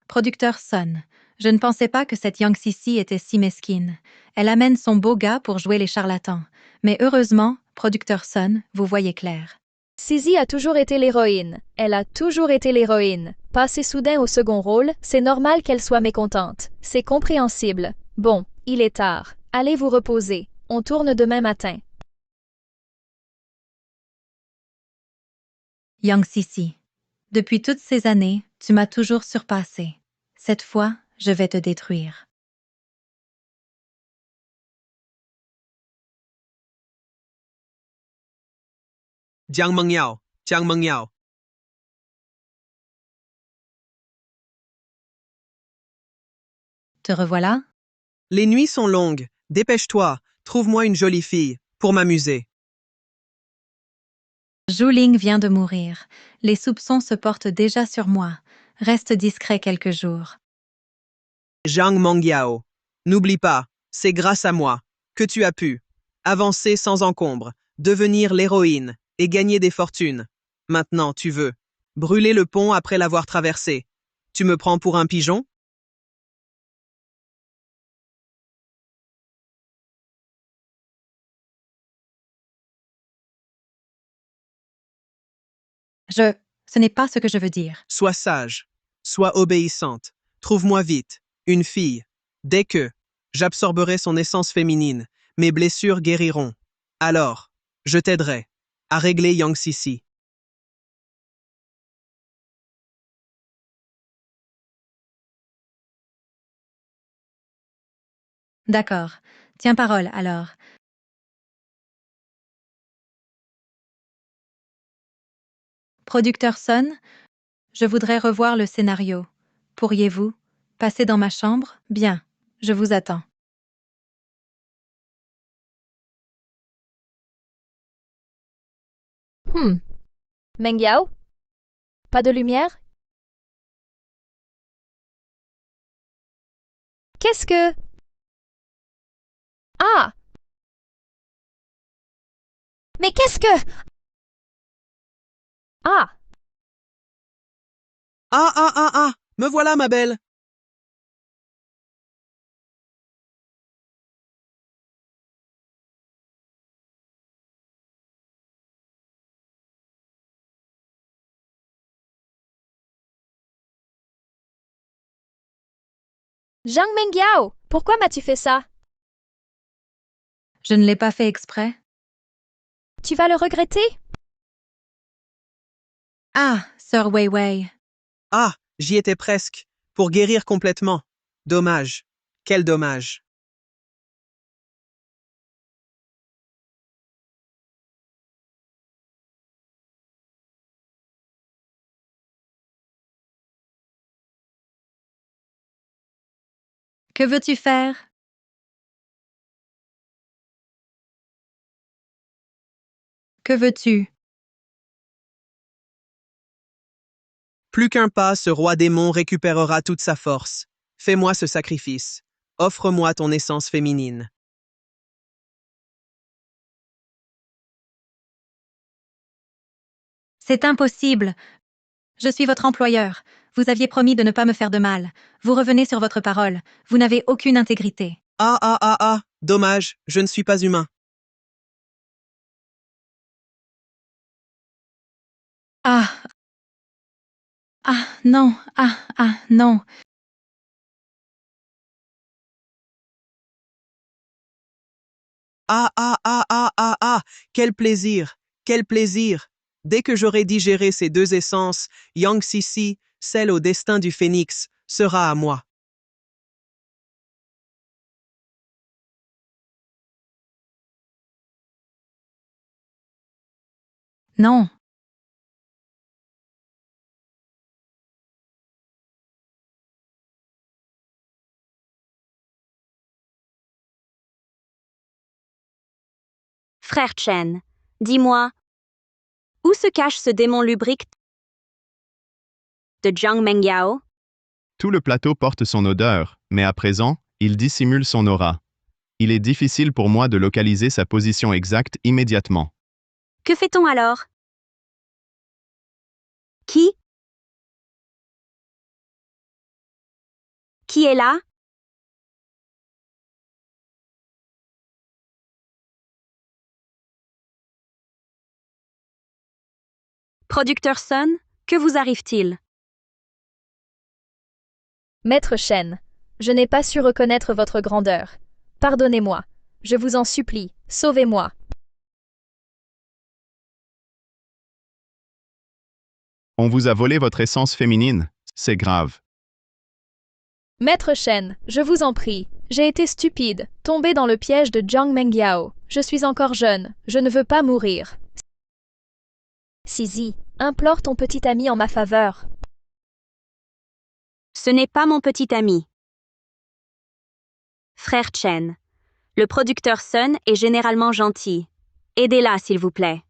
Producteur Sun, je ne pensais pas que cette Yang Sisi était si mesquine. Elle amène son beau gars pour jouer les charlatans. Mais heureusement, producteur Sun, vous voyez clair.
Sisi a toujours été l'héroïne. Elle a toujours été l'héroïne. Passer soudain au second rôle, c'est normal qu'elle soit mécontente. C'est compréhensible. Bon, il est tard. Allez vous reposer. On tourne demain matin.
Yang Sisi, depuis toutes ces années, tu m'as toujours surpassé. Cette fois, je vais te détruire.
Zhang Mengyao, Zhang Mengyao.
Te revoilà?
Les nuits sont longues. Dépêche-toi, trouve-moi une jolie fille, pour m'amuser.
Zhuling vient de mourir. Les soupçons se portent déjà sur moi. Reste discret quelques jours.
Zhang Mengyao. N'oublie pas, c'est grâce à moi que tu as pu avancer sans encombre, devenir l'héroïne et gagner des fortunes. Maintenant, tu veux brûler le pont après l'avoir traversé. Tu me prends pour un pigeon?
Ce n'est pas ce que je veux dire.
Sois sage, sois obéissante. Trouve-moi vite une fille. Dès que j'absorberai son essence féminine, mes blessures guériront. Alors, je t'aiderai à régler Yang Sisi.
D'accord. Tiens parole, alors. Producteur Son, je voudrais revoir le scénario. Pourriez-vous passer dans ma chambre? Bien, je vous attends.
Meng Yao? Pas de lumière? Qu'est-ce que... Ah! Mais qu'est-ce que... Ah!
Ah ah ah ah! Me voilà, ma belle!
Zhang Mengyao, pourquoi m'as-tu fait ça?
Je ne l'ai pas fait exprès.
Tu vas le regretter?
Ah, Sir Wei Wei.
Ah, j'y étais presque. Pour guérir complètement. Dommage. Quel dommage.
Que veux-tu faire? Que veux-tu?
Plus qu'un pas, ce roi démon récupérera toute sa force. Fais-moi ce sacrifice. Offre-moi ton essence féminine.
C'est impossible. Je suis votre employeur. Vous aviez promis de ne pas me faire de mal. Vous revenez sur votre parole. Vous n'avez aucune intégrité.
Ah ah ah ah! Dommage, je ne suis pas humain.
Ah. Ah, non. Ah, non.
Ah ah ah ah ah ah! Quel plaisir! Quel plaisir! Dès que j'aurai digéré ces deux essences, Yang Sisi, celle au destin du phénix, sera à moi.
Non.
Frère Chen, dis-moi, où se cache ce démon lubrique de Zhang Mengyao?
Tout le plateau porte son odeur, mais à présent, il dissimule son aura. Il est difficile pour moi de localiser sa position exacte immédiatement.
Que fait-on alors? Qui? Qui est là? Producteur Sun, que vous arrive-t-il?
Maître Shen, je n'ai pas su reconnaître votre grandeur. Pardonnez-moi. Je vous en supplie, sauvez-moi.
On vous a volé votre essence féminine, c'est grave.
Maître Shen, je vous en prie. J'ai été stupide, tombé dans le piège de Zhang Mengyao. Je suis encore jeune, je ne veux pas mourir. Sisi, implore ton petit ami en ma faveur.
Ce n'est pas mon petit ami. Frère Chen, le producteur Sun est généralement gentil. Aidez-la, s'il vous plaît.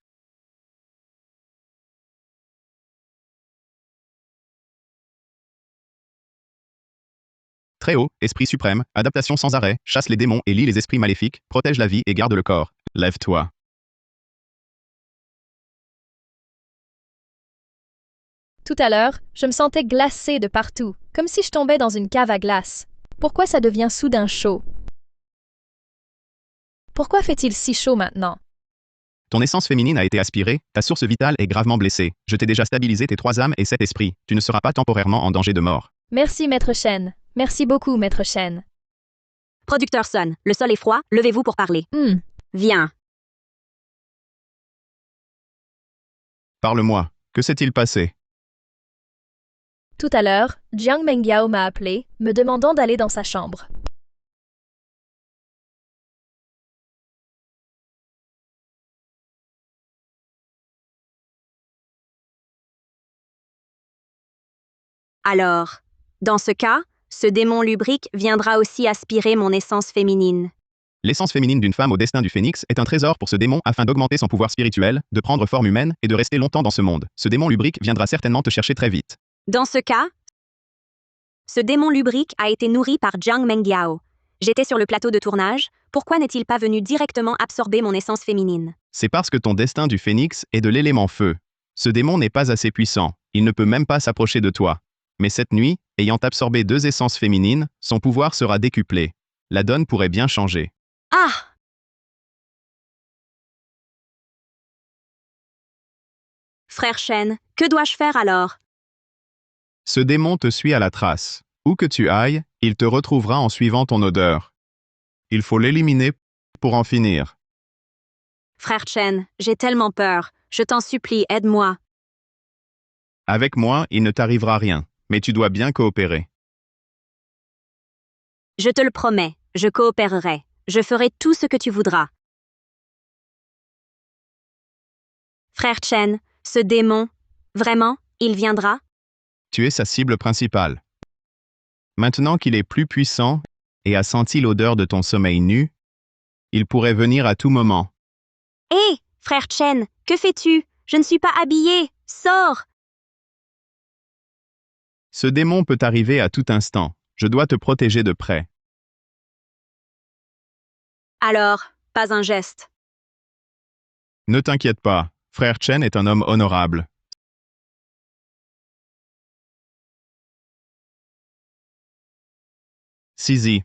Très haut, esprit suprême, adaptation sans arrêt, chasse les démons et lie les esprits maléfiques, protège la vie et garde le corps. Lève-toi.
Tout à l'heure, je me sentais glacée de partout, comme si je tombais dans une cave à glace. Pourquoi ça devient soudain chaud? Pourquoi fait-il si chaud maintenant?
Ton essence féminine a été aspirée, ta source vitale est gravement blessée. Je t'ai déjà stabilisé tes 3 âmes et 7 esprits. Tu ne seras pas temporairement en danger de mort.
Merci, Maître Chen. Merci beaucoup, Maître Chen.
Producteur sonne. Le sol est froid, levez-vous pour parler. Viens.
Parle-moi. Que s'est-il passé?
Tout à l'heure, Jiang Mengyao m'a appelé, me demandant d'aller dans sa chambre.
Alors, dans ce cas, ce démon lubrique viendra aussi aspirer mon essence féminine.
L'essence féminine d'une femme au destin du phénix est un trésor pour ce démon afin d'augmenter son pouvoir spirituel, de prendre forme humaine et de rester longtemps dans ce monde. Ce démon lubrique viendra certainement te chercher très vite.
Dans ce cas, ce démon lubrique a été nourri par Jiang Mengyao. J'étais sur le plateau de tournage, pourquoi n'est-il pas venu directement absorber mon essence féminine?
C'est parce que ton destin du phénix est de l'élément feu. Ce démon n'est pas assez puissant, il ne peut même pas s'approcher de toi. Mais cette nuit, ayant absorbé 2 essences féminines, son pouvoir sera décuplé. La donne pourrait bien changer.
Ah! Frère Chen, que dois-je faire alors?
Ce démon te suit à la trace. Où que tu ailles, il te retrouvera en suivant ton odeur. Il faut l'éliminer pour en finir.
Frère Chen, j'ai tellement peur. Je t'en supplie, aide-moi.
Avec moi, il ne t'arrivera rien, mais tu dois bien coopérer.
Je te le promets, je coopérerai. Je ferai tout ce que tu voudras. Frère Chen, ce démon, vraiment, il viendra?
Tu es sa cible principale. Maintenant qu'il est plus puissant et a senti l'odeur de ton sommeil nu, il pourrait venir à tout moment.
Hé, frère Chen, que fais-tu? Je ne suis pas habillée. Sors!
Ce démon peut arriver à tout instant. Je dois te protéger de près.
Alors, pas un geste.
Ne t'inquiète pas, frère Chen est un homme honorable. Sisi.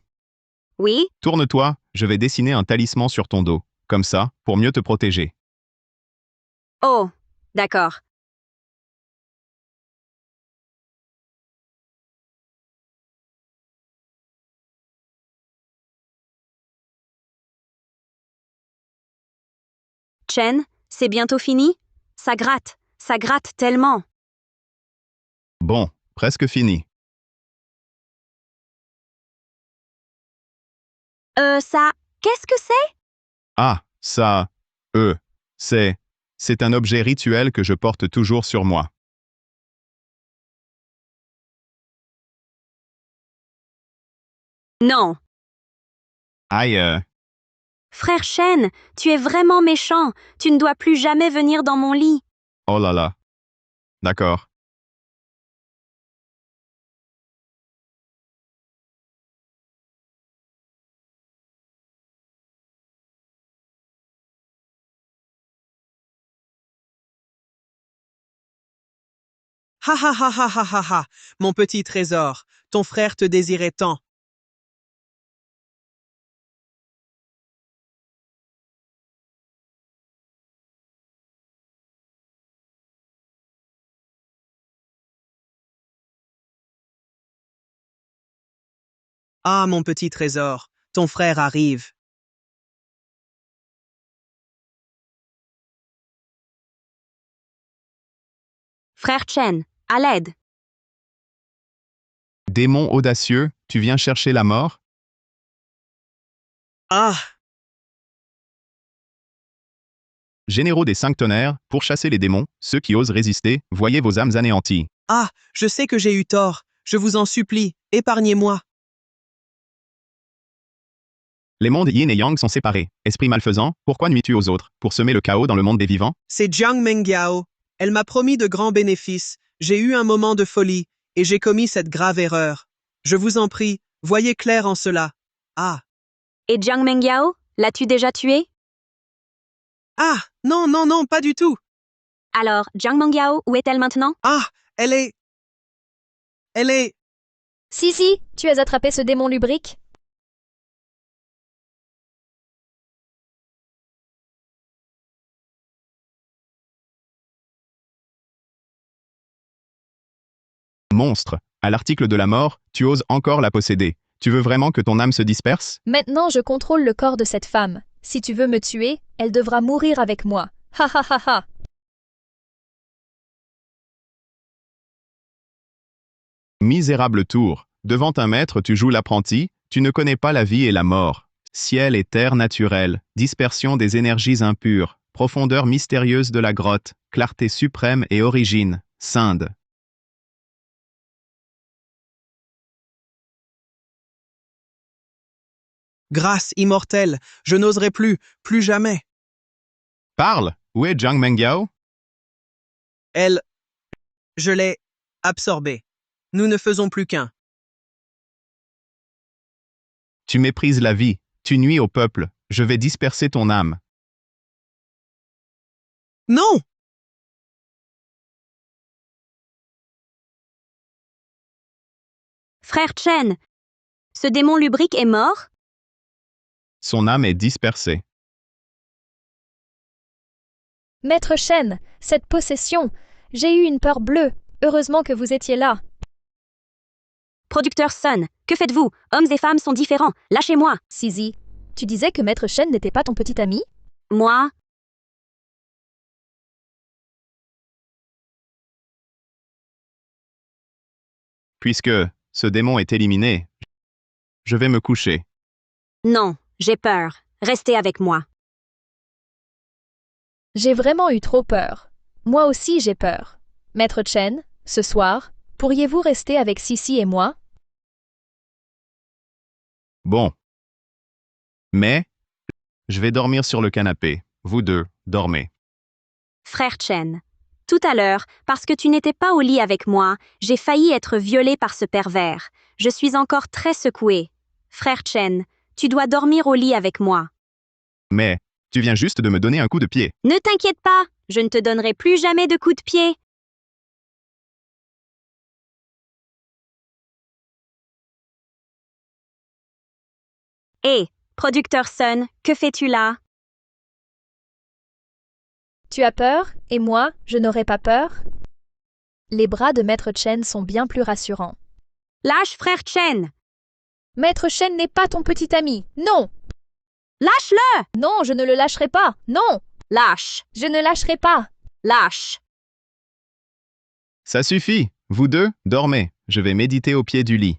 Oui?
Tourne-toi, je vais dessiner un talisman sur ton dos. Comme ça, pour mieux te protéger.
Oh, d'accord. Chen, c'est bientôt fini? Ça gratte tellement.
Bon, presque fini.
Ça, qu'est-ce que c'est?
Ah, ça, c'est un objet rituel que je porte toujours sur moi.
Non.
Aïe.
Frère Chen, tu es vraiment méchant. Tu ne dois plus jamais venir dans mon lit.
Oh là là. D'accord.
Ha ha ha ha ha ha ha, mon petit trésor, ton frère te désirait tant. Ah, mon petit trésor, ton frère arrive.
Frère Chen, à l'aide.
Démon audacieux, tu viens chercher la mort?
Ah!
Généraux des 5 tonnerres, pour chasser les démons, ceux qui osent résister, voyez vos âmes anéanties.
Ah, je sais que j'ai eu tort. Je vous en supplie, épargnez-moi.
Les mondes yin et yang sont séparés. Esprit malfaisant, pourquoi nuis-tu aux autres? Pour semer le chaos dans le monde des vivants?
C'est Jiang Mengyao. Elle m'a promis de grands bénéfices. J'ai eu un moment de folie, et j'ai commis cette grave erreur. Je vous en prie, voyez clair en cela. Ah!
Et Jiang Mengyao, l'as-tu déjà tué?
Ah! Non, non, non, pas du tout.
Alors, Jiang Mengyao, où est-elle maintenant?
Ah! Elle est... Elle est...
Si, tu as attrapé ce démon lubrique?
Monstre. À l'article de la mort, tu oses encore la posséder. Tu veux vraiment que ton âme se disperse?
Maintenant, je contrôle le corps de cette femme. Si tu veux me tuer, elle devra mourir avec moi. Ha ha ha ha.
Misérable tour. Devant un maître, tu joues l'apprenti, tu ne connais pas la vie et la mort. Ciel et terre naturelle, dispersion des énergies impures, profondeur mystérieuse de la grotte, clarté suprême et origine, scinde.
Grâce immortelle, je n'oserai plus, plus jamais.
Parle! Où est Zhang Mengyao?
Elle... Je l'ai absorbée. Nous ne faisons plus qu'un.
Tu méprises la vie, tu nuis au peuple, je vais disperser ton âme.
Non!
Frère Chen, ce démon lubrique est mort?
Son âme est dispersée.
Maître Chen, cette possession, j'ai eu une peur bleue. Heureusement que vous étiez là.
Producteur Sun, que faites-vous? Hommes et femmes sont différents. Lâchez-moi.
Sisi, tu disais que Maître Chen n'était pas ton petit ami?
Moi?
Puisque ce démon est éliminé, je vais me coucher.
Non, j'ai peur. Restez avec moi.
J'ai vraiment eu trop peur. Moi aussi j'ai peur. Maître Chen, ce soir, pourriez-vous rester avec Sisi et moi?
Bon. Mais, je vais dormir sur le canapé. Vous deux, dormez.
Frère Chen, tout à l'heure, parce que tu n'étais pas au lit avec moi, j'ai failli être violée par ce pervers. Je suis encore très secouée. Frère Chen, tu dois dormir au lit avec moi.
Mais, tu viens juste de me donner un coup de pied.
Ne t'inquiète pas, je ne te donnerai plus jamais de coups de pied. Hé, producteur Sun, que fais-tu là?
Tu as peur, et moi, je n'aurais pas peur? Les bras de Maître Chen sont bien plus rassurants.
Lâche, frère Chen!
Maître Chen n'est pas ton petit ami, non!
Lâche-le!
Non, je ne le lâcherai pas, non!
Lâche!
Je ne lâcherai pas!
Lâche!
Ça suffit. Vous deux, dormez. Je vais méditer au pied du lit.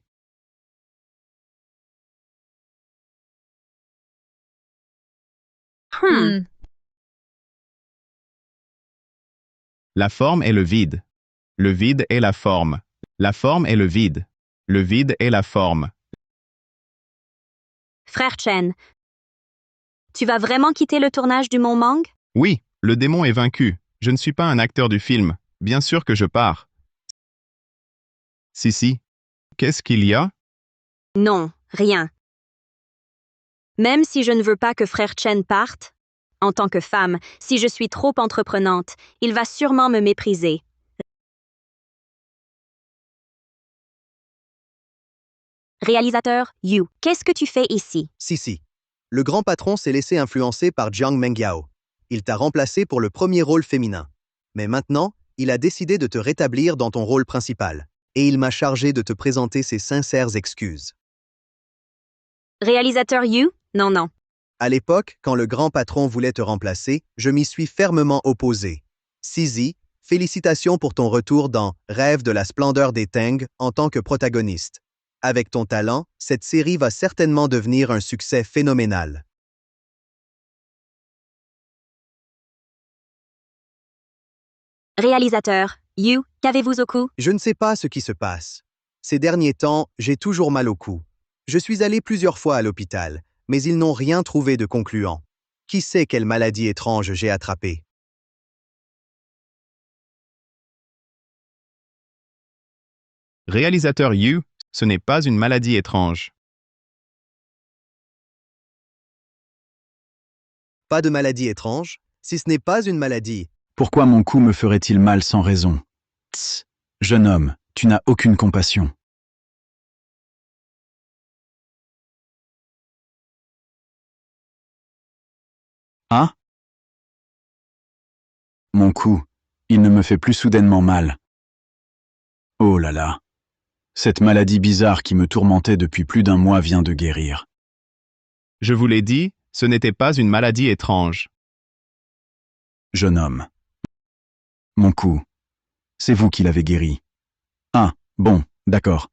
La forme est le vide. Le vide est la forme. La forme est le vide. Le vide est la forme.
Frère Chen, tu vas vraiment quitter le tournage du Mont Mang?
Oui, le démon est vaincu. Je ne suis pas un acteur du film. Bien sûr que je pars. Si. Qu'est-ce qu'il y a?
Non, rien. Même si je ne veux pas que frère Chen parte, en tant que femme, si je suis trop entreprenante, il va sûrement me mépriser. Réalisateur, Yu, qu'est-ce que tu fais ici?
Si. Le grand patron s'est laissé influencer par Zhang Mengyao. Il t'a remplacé pour le premier rôle féminin. Mais maintenant, il a décidé de te rétablir dans ton rôle principal. Et il m'a chargé de te présenter ses sincères excuses.
Réalisateur Yu? Non.
À l'époque, quand le grand patron voulait te remplacer, je m'y suis fermement opposé. Sisi, félicitations pour ton retour dans Rêve de la splendeur des Tang en tant que protagoniste. Avec ton talent, cette série va certainement devenir un succès phénoménal.
Réalisateur, Yu, qu'avez-vous au cou?
Je ne sais pas ce qui se passe. Ces derniers temps, j'ai toujours mal au cou. Je suis allé plusieurs fois à l'hôpital, mais ils n'ont rien trouvé de concluant. Qui sait quelle maladie étrange j'ai attrapée?
Réalisateur Yu, ce n'est pas une maladie étrange.
Pas de maladie étrange? Si ce n'est pas une maladie,
Pourquoi mon cou me ferait-il mal sans raison? Tss, Jeune homme, tu n'as aucune compassion. Ah? Mon cou, il ne me fait plus soudainement mal. Oh là là. Cette maladie bizarre qui me tourmentait depuis plus d'un mois vient de guérir.
Je vous l'ai dit, ce n'était pas une maladie étrange.
Jeune homme. Mon cou. C'est vous qui l'avez guéri. Ah, bon, d'accord.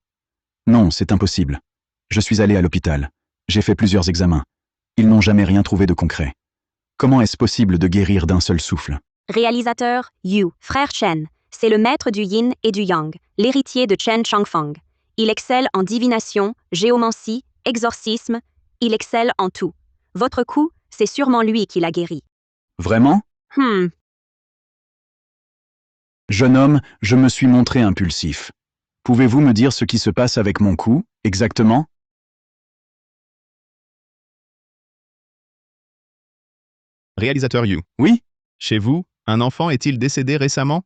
Non, c'est impossible. Je suis allé à l'hôpital. J'ai fait plusieurs examens. Ils n'ont jamais rien trouvé de concret. Comment est-ce possible de guérir d'un seul souffle?
Réalisateur Yu, frère Chen. C'est le maître du yin et du yang, l'héritier de Chen Changfeng. Il excelle en divination, géomancie, exorcisme, il excelle en tout. Votre coup, c'est sûrement lui qui l'a guéri.
Vraiment? Jeune homme, je me suis montré impulsif. Pouvez-vous me dire ce qui se passe avec mon cou, exactement?
Réalisateur Yu.
Oui?
Chez vous, un enfant est-il décédé récemment?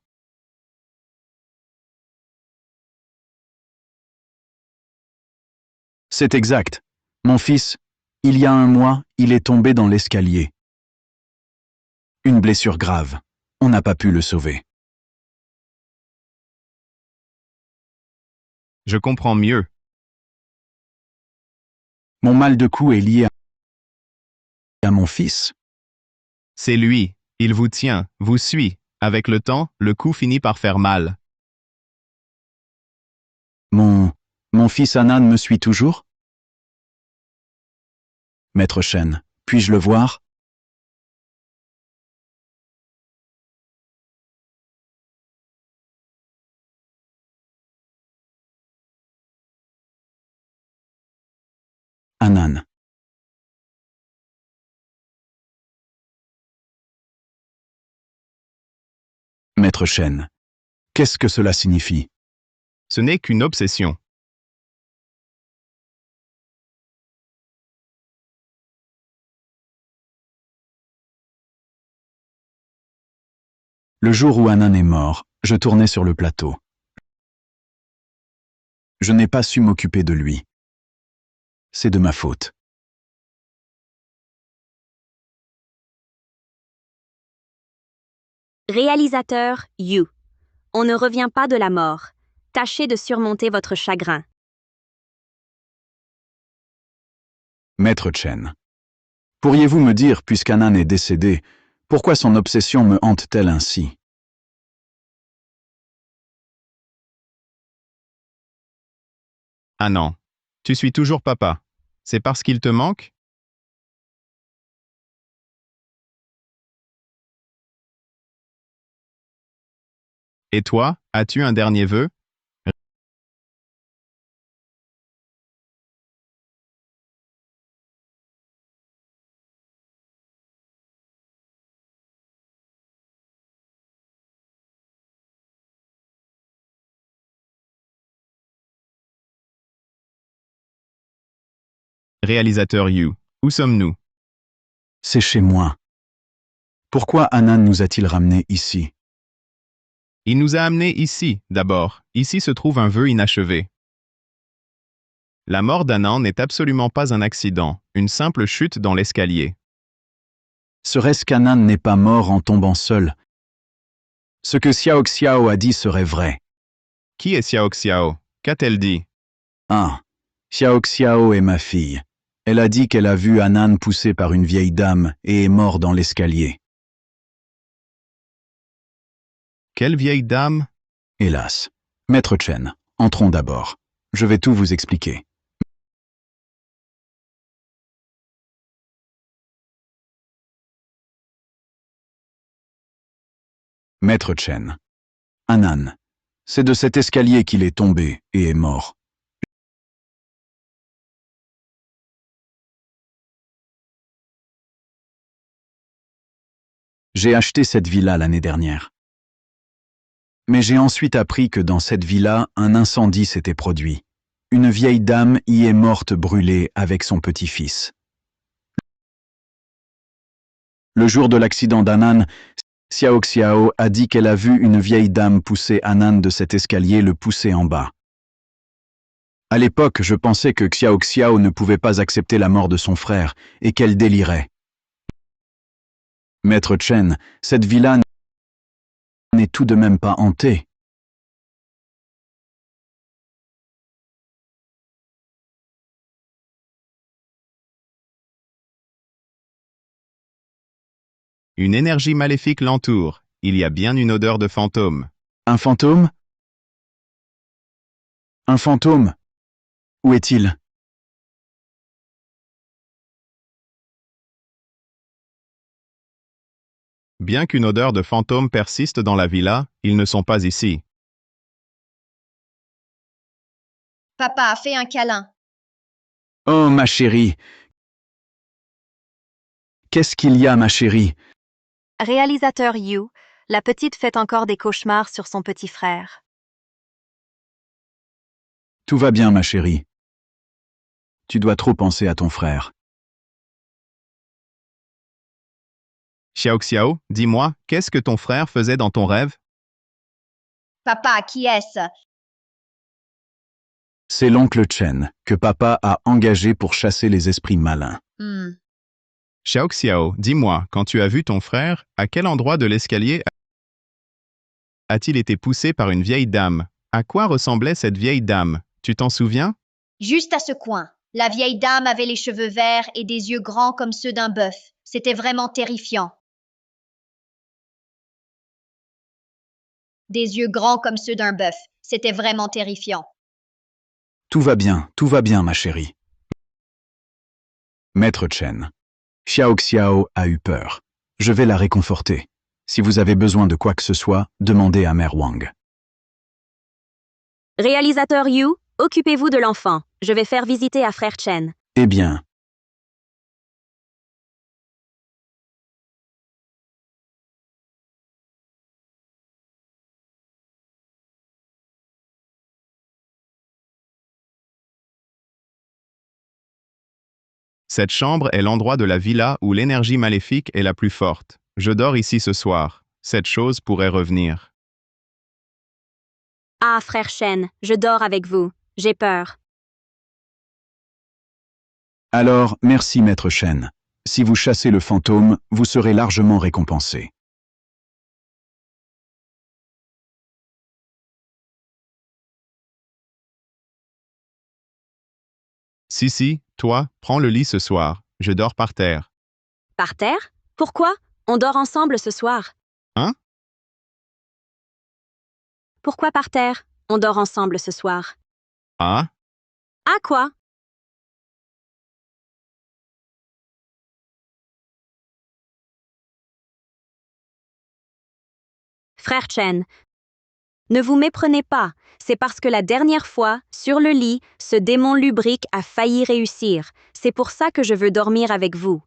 C'est exact. Mon fils, il y a un mois, il est tombé dans l'escalier. Une blessure grave. On n'a pas pu le sauver.
Je comprends mieux.
Mon mal de cou est lié à mon fils.
C'est lui. Il vous tient, vous suit. Avec le temps, le cou finit par faire mal.
Mon fils Anan me suit toujours? Maître Chen, puis-je le voir? Anan. Maître Chen, qu'est-ce que cela signifie?
Ce n'est qu'une obsession.
Le jour où Anan est mort, je tournais sur le plateau. Je n'ai pas su m'occuper de lui. C'est de ma faute.
Réalisateur Yu. On ne revient pas de la mort. Tâchez de surmonter votre chagrin.
Maître Chen. Pourriez-vous me dire, puisqu'Anan est décédé, pourquoi son obsession me hante-t-elle ainsi?
Ah non. Tu suis toujours papa. C'est parce qu'il te manque? Et toi, as-tu un dernier vœu? Réalisateur Yu. Où sommes-nous?
C'est chez moi. Pourquoi Anan nous a-t-il ramenés ici?
Il nous a amenés ici, d'abord. Ici se trouve un vœu inachevé. La mort d'Anan n'est absolument pas un accident, une simple chute dans l'escalier.
Serait-ce qu'Anan n'est pas mort en tombant seul? Ce que Xiao Xiao a dit serait vrai.
Qui est Xiao Xiao? Qu'a-t-elle dit?
Ah, Xiao Xiao est ma fille. Elle a dit qu'elle a vu Anan poussé par une vieille dame et est mort dans l'escalier.
Quelle vieille dame?
Hélas. Maître Chen, entrons d'abord. Je vais tout vous expliquer. Maître Chen. Anan. C'est de cet escalier qu'il est tombé et est mort. J'ai acheté cette villa l'année dernière. Mais j'ai ensuite appris que dans cette villa, un incendie s'était produit. Une vieille dame y est morte brûlée avec son petit-fils. Le jour de l'accident d'Anan, Xiao Xiao a dit qu'elle a vu une vieille dame pousser Anan de cet escalier, le pousser en bas. À l'époque, je pensais que Xiao Xiao ne pouvait pas accepter la mort de son frère et qu'elle délirait. Maître Chen, cette villa n'est tout de même pas hantée.
Une énergie maléfique l'entoure. Il y a bien une odeur de fantôme.
Un fantôme? Un fantôme? Où est-il?
Bien qu'une odeur de fantôme persiste dans la villa, ils ne sont pas ici.
Papa a fait un câlin.
Oh, ma chérie! Qu'est-ce qu'il y a, ma chérie?
Réalisateur You, la petite fait encore des cauchemars sur son petit frère.
Tout va bien, ma chérie. Tu dois trop penser à ton frère.
Xiao Xiao, dis-moi, qu'est-ce que ton frère faisait dans ton rêve?
Papa, qui est-ce?
C'est l'oncle Chen, que papa a engagé pour chasser les esprits malins.
Xiao Xiao, dis-moi, quand tu as vu ton frère, à quel endroit de l'escalier a-t-il été poussé par une vieille dame? À quoi ressemblait cette vieille dame? Tu t'en souviens?
Juste à ce coin. La vieille dame avait les cheveux verts et des yeux grands comme ceux d'un bœuf. C'était vraiment terrifiant. Des yeux grands comme ceux d'un bœuf. C'était vraiment terrifiant.
Tout va bien, ma chérie. Maître Chen. Xiao Xiao a eu peur. Je vais la réconforter. Si vous avez besoin de quoi que ce soit, demandez à Mère Wang.
Réalisateur You, occupez-vous de l'enfant. Je vais faire visiter à frère Chen.
Eh bien.
Cette chambre est l'endroit de la villa où l'énergie maléfique est la plus forte. Je dors ici ce soir. Cette chose pourrait revenir.
Ah, frère Chen, je dors avec vous. J'ai peur.
Alors, merci, Maître Chen. Si vous chassez le fantôme, vous serez largement récompensé.
Si, toi, prends le lit ce soir. Je dors par terre.
Par terre? Pourquoi? On dort ensemble ce soir.
Hein?
Pourquoi par terre? On dort ensemble ce soir.
Ah?
Ah quoi? Frère Chen, ne vous méprenez pas. C'est parce que la dernière fois, sur le lit, ce démon lubrique a failli réussir. C'est pour ça que je veux dormir avec vous.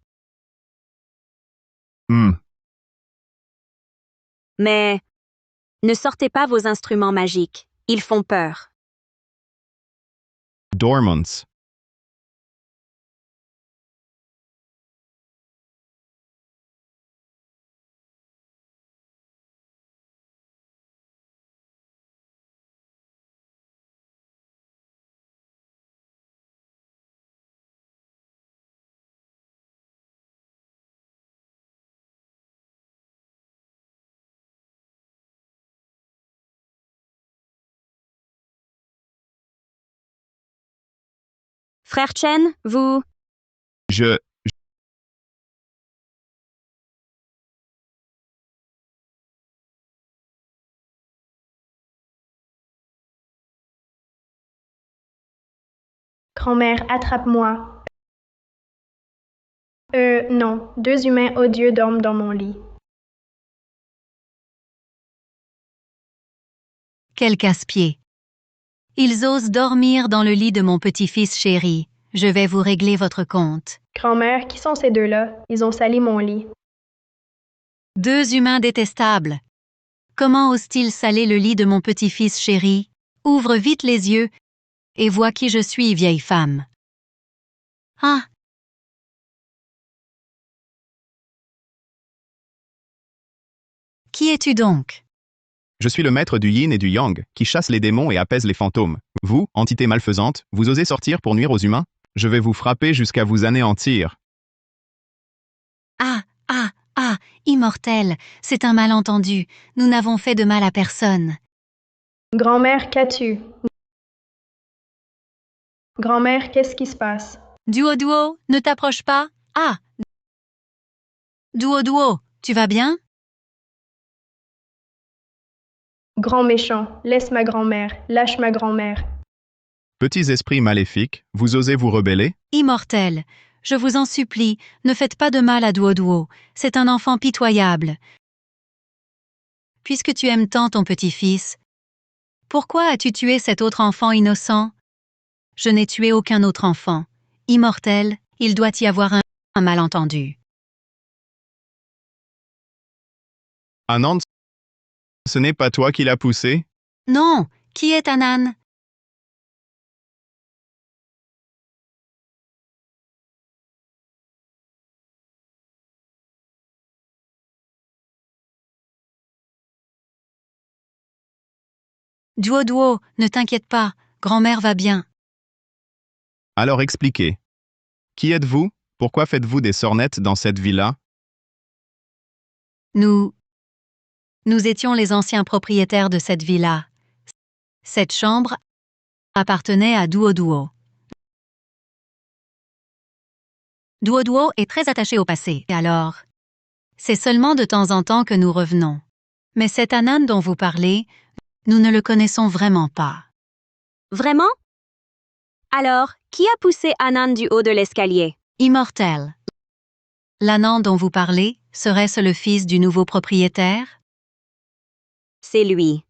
Mais ne sortez pas vos instruments magiques. Ils font peur.
Dormants.
Frère Chen, vous...
Je...
Grand-mère, attrape-moi. Non. 2 humains odieux dorment dans mon lit.
Quel casse-pied. Ils osent dormir dans le lit de mon petit-fils chéri. Je vais vous régler votre compte.
Grand-mère, qui sont ces deux-là? Ils ont sali mon lit.
2 humains détestables. Comment osent-ils saler le lit de mon petit-fils chéri? Ouvre vite les yeux et vois qui je suis, vieille femme. Ah! Qui es-tu donc?
Je suis le maître du yin et du yang, qui chasse les démons et apaise les fantômes. Vous, entité malfaisante, vous osez sortir pour nuire aux humains? Je vais vous frapper jusqu'à vous anéantir.
Ah, immortel, c'est un malentendu. Nous n'avons fait de mal à personne.
Grand-mère, qu'as-tu? Grand-mère, qu'est-ce qui se passe?
Duo, ne t'approche pas. Ah! Duo, tu vas bien?
Grand méchant, laisse ma grand-mère, lâche ma grand-mère.
Petits esprits maléfiques, vous osez vous rebeller?
Immortel, je vous en supplie, ne faites pas de mal à Duo. C'est un enfant pitoyable. Puisque tu aimes tant ton petit-fils, pourquoi as-tu tué cet autre enfant innocent? Je n'ai tué aucun autre enfant. Immortel, il doit y avoir un malentendu.
Anand, ce n'est pas toi qui l'as poussé?
Non, qui est Anan? Duo, ne t'inquiète pas, grand-mère va bien.
Alors expliquez. Qui êtes-vous? Pourquoi faites-vous des sornettes dans cette villa?
Nous étions les anciens propriétaires de cette villa. Cette chambre appartenait à Duo. Duo est très attaché au passé, alors c'est seulement de temps en temps que nous revenons. Mais cet Anan dont vous parlez, nous ne le connaissons vraiment pas.
Vraiment? Alors, qui a poussé Anan du haut de l'escalier?
Immortel. L'Anan dont vous parlez, serait-ce le fils du nouveau propriétaire?
C'est lui.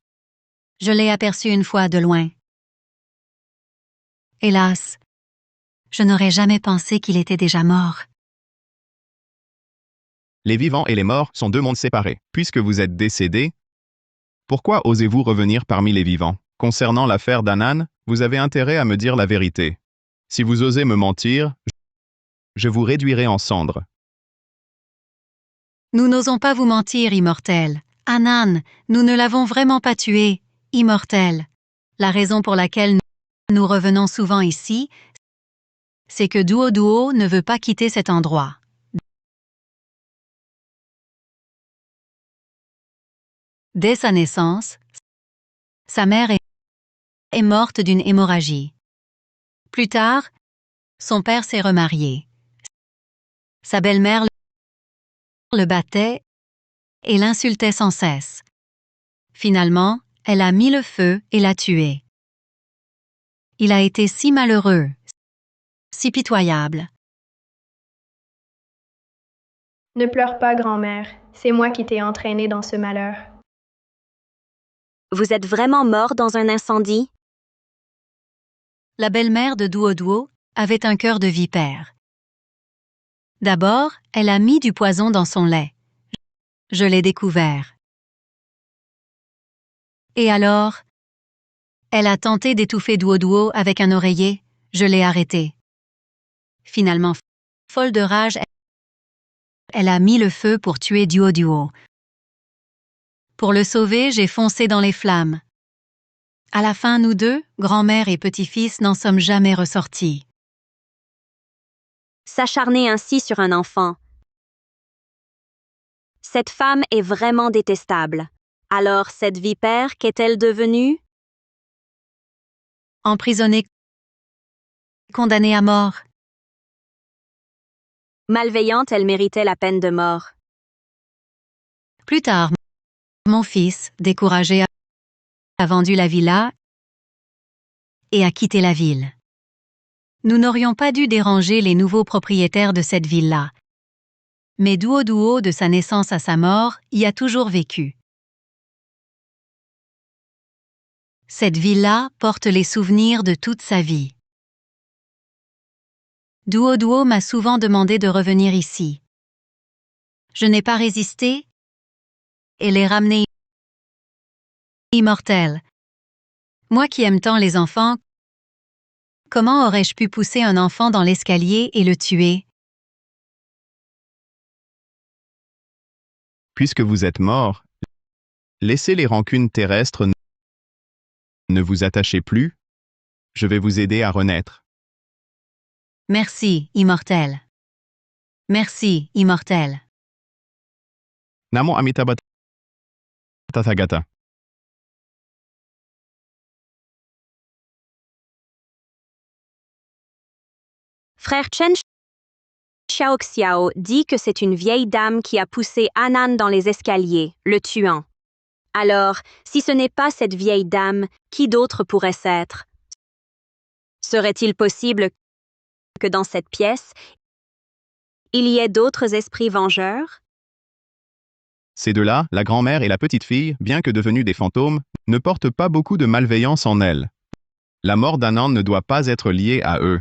Je l'ai aperçu une fois de loin. Hélas, je n'aurais jamais pensé qu'il était déjà mort.
Les vivants et les morts sont deux mondes séparés. Puisque vous êtes décédé, pourquoi osez-vous revenir parmi les vivants? Concernant l'affaire d'Anan, vous avez intérêt à me dire la vérité. Si vous osez me mentir, je vous réduirai en cendres.
Nous n'osons pas vous mentir, Immortel. Anan, nous ne l'avons vraiment pas tué, Immortel. La raison pour laquelle nous revenons souvent ici, c'est que Duo ne veut pas quitter cet endroit. Dès sa naissance, sa mère est morte d'une hémorragie. Plus tard, son père s'est remarié. Sa belle-mère le battait et l'insultait sans cesse. Finalement, elle a mis le feu et l'a tué. Il a été si malheureux, si pitoyable.
Ne pleure pas, grand-mère, c'est moi qui t'ai entraîné dans ce malheur.
Vous êtes vraiment mort dans un incendie?
La belle-mère de Duo avait un cœur de vipère. D'abord, elle a mis du poison dans son lait. Je l'ai découvert. Et alors, elle a tenté d'étouffer Duo avec un oreiller. Je l'ai arrêté. Finalement, folle de rage, elle a mis le feu pour tuer Duo. Pour le sauver, j'ai foncé dans les flammes. À la fin, nous deux, grand-mère et petit-fils, n'en sommes jamais ressortis.
S'acharner ainsi sur un enfant. Cette femme est vraiment détestable. Alors, cette vipère, qu'est-elle devenue?
Emprisonnée, condamnée à mort.
Malveillante, elle méritait la peine de mort.
Plus tard, mon fils, découragé, a vendu la villa et a quitté la ville. Nous n'aurions pas dû déranger les nouveaux propriétaires de cette villa. Mais Duo, de sa naissance à sa mort, y a toujours vécu. Cette villa porte les souvenirs de toute sa vie. Duo m'a souvent demandé de revenir ici. Je n'ai pas résisté et l'ai ramené immortel. Moi qui aime tant les enfants, comment aurais-je pu pousser un enfant dans l'escalier et le tuer?
Puisque vous êtes mort, Laissez les rancunes terrestres, ne vous attachez plus. Je vais vous aider à renaître.
Merci, immortel. Merci, immortel.
Namo Amitabha Tathagata.
Frère Chen Xiaoxiao dit que c'est une vieille dame qui a poussé Anan dans les escaliers, le tuant. Alors, si ce n'est pas cette vieille dame, qui d'autre pourrait s'être? Serait-il possible que dans cette pièce, il y ait d'autres esprits vengeurs?
Ces deux-là, la grand-mère et la petite-fille, bien que devenues des fantômes, ne portent pas beaucoup de malveillance en elles. La mort d'Anan ne doit pas être liée à eux.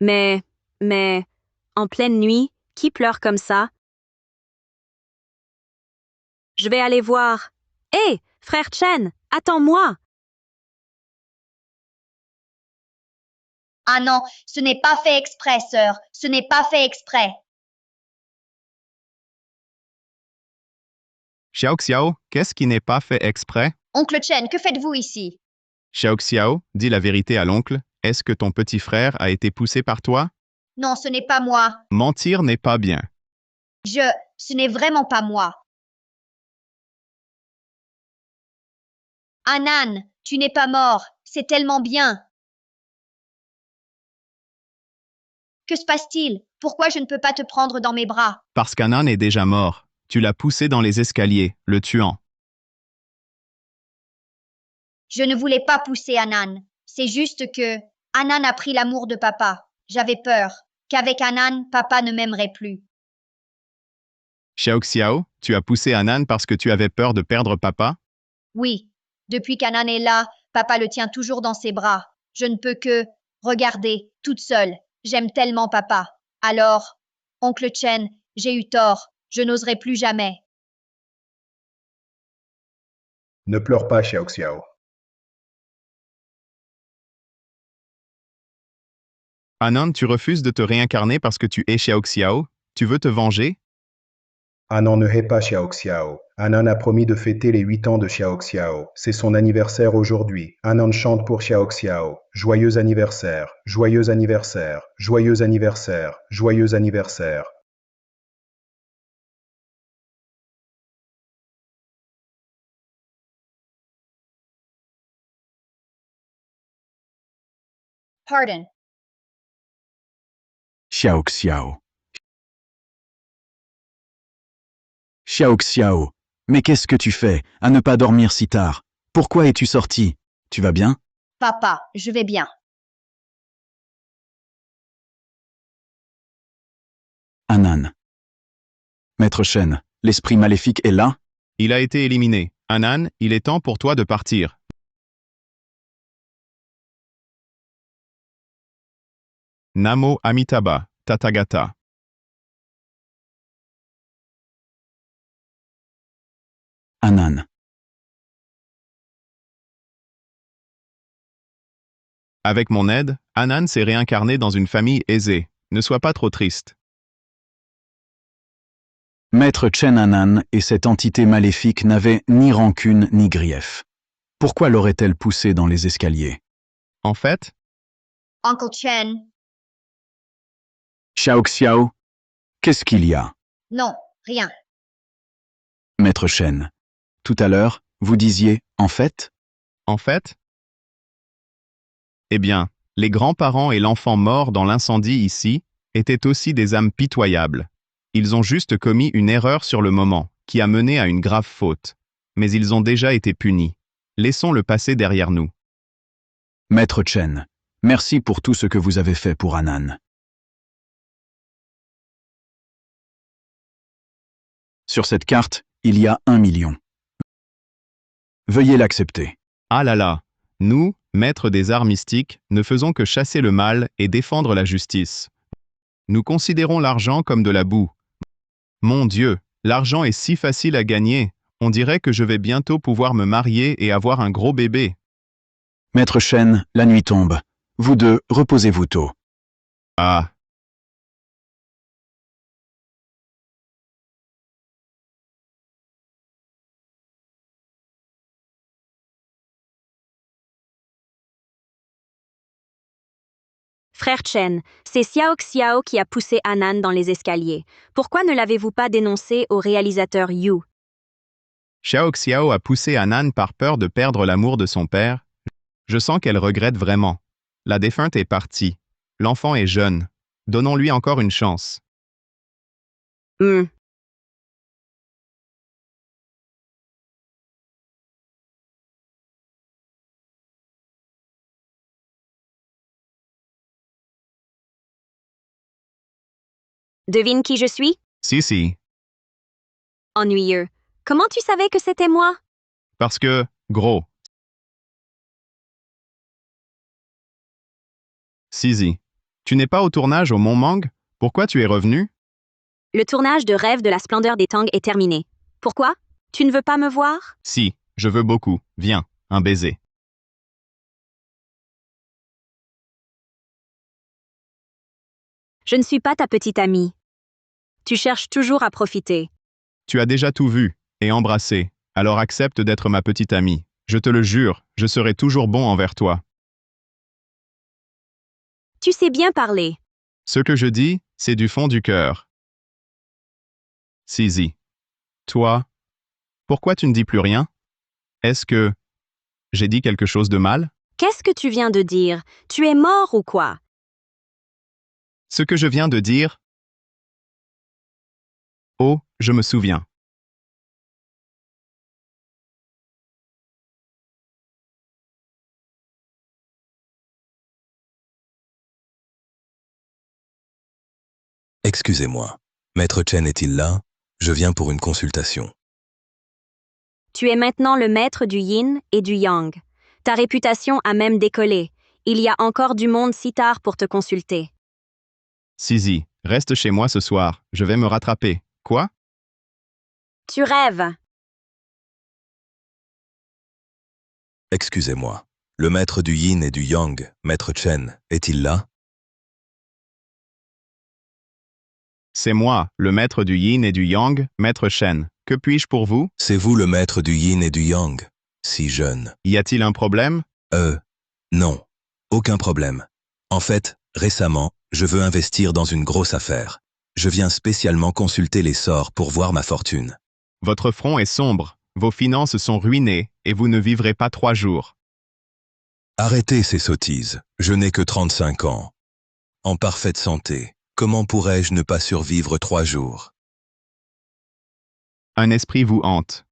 Mais, en pleine nuit, qui pleure comme ça? Je vais aller voir. Hé, frère Chen, attends-moi!
Ah non, ce n'est pas fait exprès, sœur. Ce n'est pas fait exprès.
Xiaoxiao, qu'est-ce qui n'est pas fait exprès?
Oncle Chen, que faites-vous ici?
Xiaoxiao, dis la vérité à l'oncle. Est-ce que ton petit frère a été poussé par toi?
Non, ce n'est pas moi.
Mentir n'est pas bien.
Ce n'est vraiment pas moi. Anan, tu n'es pas mort. C'est tellement bien. Que se passe-t-il? Pourquoi je ne peux pas te prendre dans mes bras?
Parce qu'Anan est déjà mort. Tu l'as poussé dans les escaliers, le tuant.
Je ne voulais pas pousser Anan. C'est juste que Anan a pris l'amour de papa. J'avais peur qu'avec Anan, papa ne m'aimerait plus.
Xiaoxiao, tu as poussé Anan parce que tu avais peur de perdre papa?
Oui, depuis qu'Anan est là, papa le tient toujours dans ses bras. Je ne peux que regarder, toute seule. J'aime tellement papa. Alors, oncle Chen, j'ai eu tort. Je n'oserai plus jamais.
Ne pleure pas, Xiaoxiao.
Anan, tu refuses de te réincarner parce que tu es Xiaoxiao? Tu veux te venger?
Anan ne hait pas Xiaoxiao. Anan a promis de fêter les 8 ans de Xiaoxiao. C'est son anniversaire aujourd'hui. Anan chante pour Xiaoxiao. Joyeux anniversaire, joyeux anniversaire, joyeux anniversaire, joyeux anniversaire.
Pardon.
Xiaoxiao. Xiaoxiao, mais qu'est-ce que tu fais à ne pas dormir si tard? Pourquoi es-tu sorti? Tu vas bien?
Papa, je vais bien.
Anan. Maître Shen, l'esprit maléfique est là?
Il a été éliminé. Anan, il est temps pour toi de partir. Namo Amitabha Tathagata.
Anan.
Avec mon aide, Anan s'est réincarné dans une famille aisée. Ne sois pas trop triste.
Maître Chen Anan et cette entité maléfique n'avaient ni rancune ni grief. Pourquoi l'aurait-elle poussé dans les escaliers?
En fait,
Uncle Chen.
Xiaoxiao, qu'est-ce qu'il y a?
Non, rien.
Maître Shen, tout à l'heure, vous disiez « en fait ».
En fait? Eh bien, les grands-parents et l'enfant mort dans l'incendie ici étaient aussi des âmes pitoyables. Ils ont juste commis une erreur sur le moment, qui a mené à une grave faute. Mais ils ont déjà été punis. Laissons le passé derrière nous.
Maître Chen, merci pour tout ce que vous avez fait pour Anan. Sur cette carte, il y a 1 million. Veuillez l'accepter.
Ah là là, nous, maîtres des arts mystiques, ne faisons que chasser le mal et défendre la justice. Nous considérons l'argent comme de la boue. Mon Dieu, l'argent est si facile à gagner, on dirait que je vais bientôt pouvoir me marier et avoir un gros bébé.
Maître Shen, la nuit tombe. Vous deux, reposez-vous tôt.
Ah,
Frère Chen, c'est Xiao Xiao qui a poussé Anan dans les escaliers. Pourquoi ne l'avez-vous pas dénoncé au réalisateur Yu?
Xiao Xiao a poussé Anan par peur de perdre l'amour de son père. Je sens qu'elle regrette vraiment. La défunte est partie. L'enfant est jeune. Donnons-lui encore une chance.
Devine qui je suis?
Si.
Ennuyeux. Comment tu savais que c'était moi?
Parce que, gros. Sisi. Tu n'es pas au tournage au Mont Mang? Pourquoi tu es revenu?
Le tournage de Rêve de la splendeur des Tang est terminé. Pourquoi? Tu ne veux pas me voir?
Si, je veux beaucoup. Viens, un baiser.
Je ne suis pas ta petite amie. Tu cherches toujours à profiter.
Tu as déjà tout vu et embrassé, alors accepte d'être ma petite amie. Je te le jure, je serai toujours bon envers toi.
Tu sais bien parler.
Ce que je dis, c'est du fond du cœur. Sisi. Toi, pourquoi tu ne dis plus rien? Est-ce que j'ai dit quelque chose de mal?
Qu'est-ce que tu viens de dire? Tu es mort ou quoi?
Ce que je viens de dire? Oh, je me souviens.
Excusez-moi. Maître Chen est-il là? Je viens pour une consultation.
Tu es maintenant le maître du yin et du yang. Ta réputation a même décollé. Il y a encore du monde si tard pour te consulter.
Sisi, reste chez moi ce soir, je vais me rattraper. Quoi?
Tu rêves.
Excusez-moi. Le maître du yin et du yang, Maître Chen, est-il là?
C'est moi, le maître du yin et du yang, Maître Chen. Que puis-je pour vous?
C'est vous le maître du yin et du yang, si jeune.
Y a-t-il un problème?
Non. Aucun problème. En fait, récemment, je veux investir dans une grosse affaire. Je viens spécialement consulter les sorts pour voir ma fortune.
Votre front est sombre, vos finances sont ruinées, et vous ne vivrez pas 3 jours.
Arrêtez ces sottises, je n'ai que 35 ans. En parfaite santé, comment pourrais-je ne pas survivre 3 jours?
Un esprit vous hante.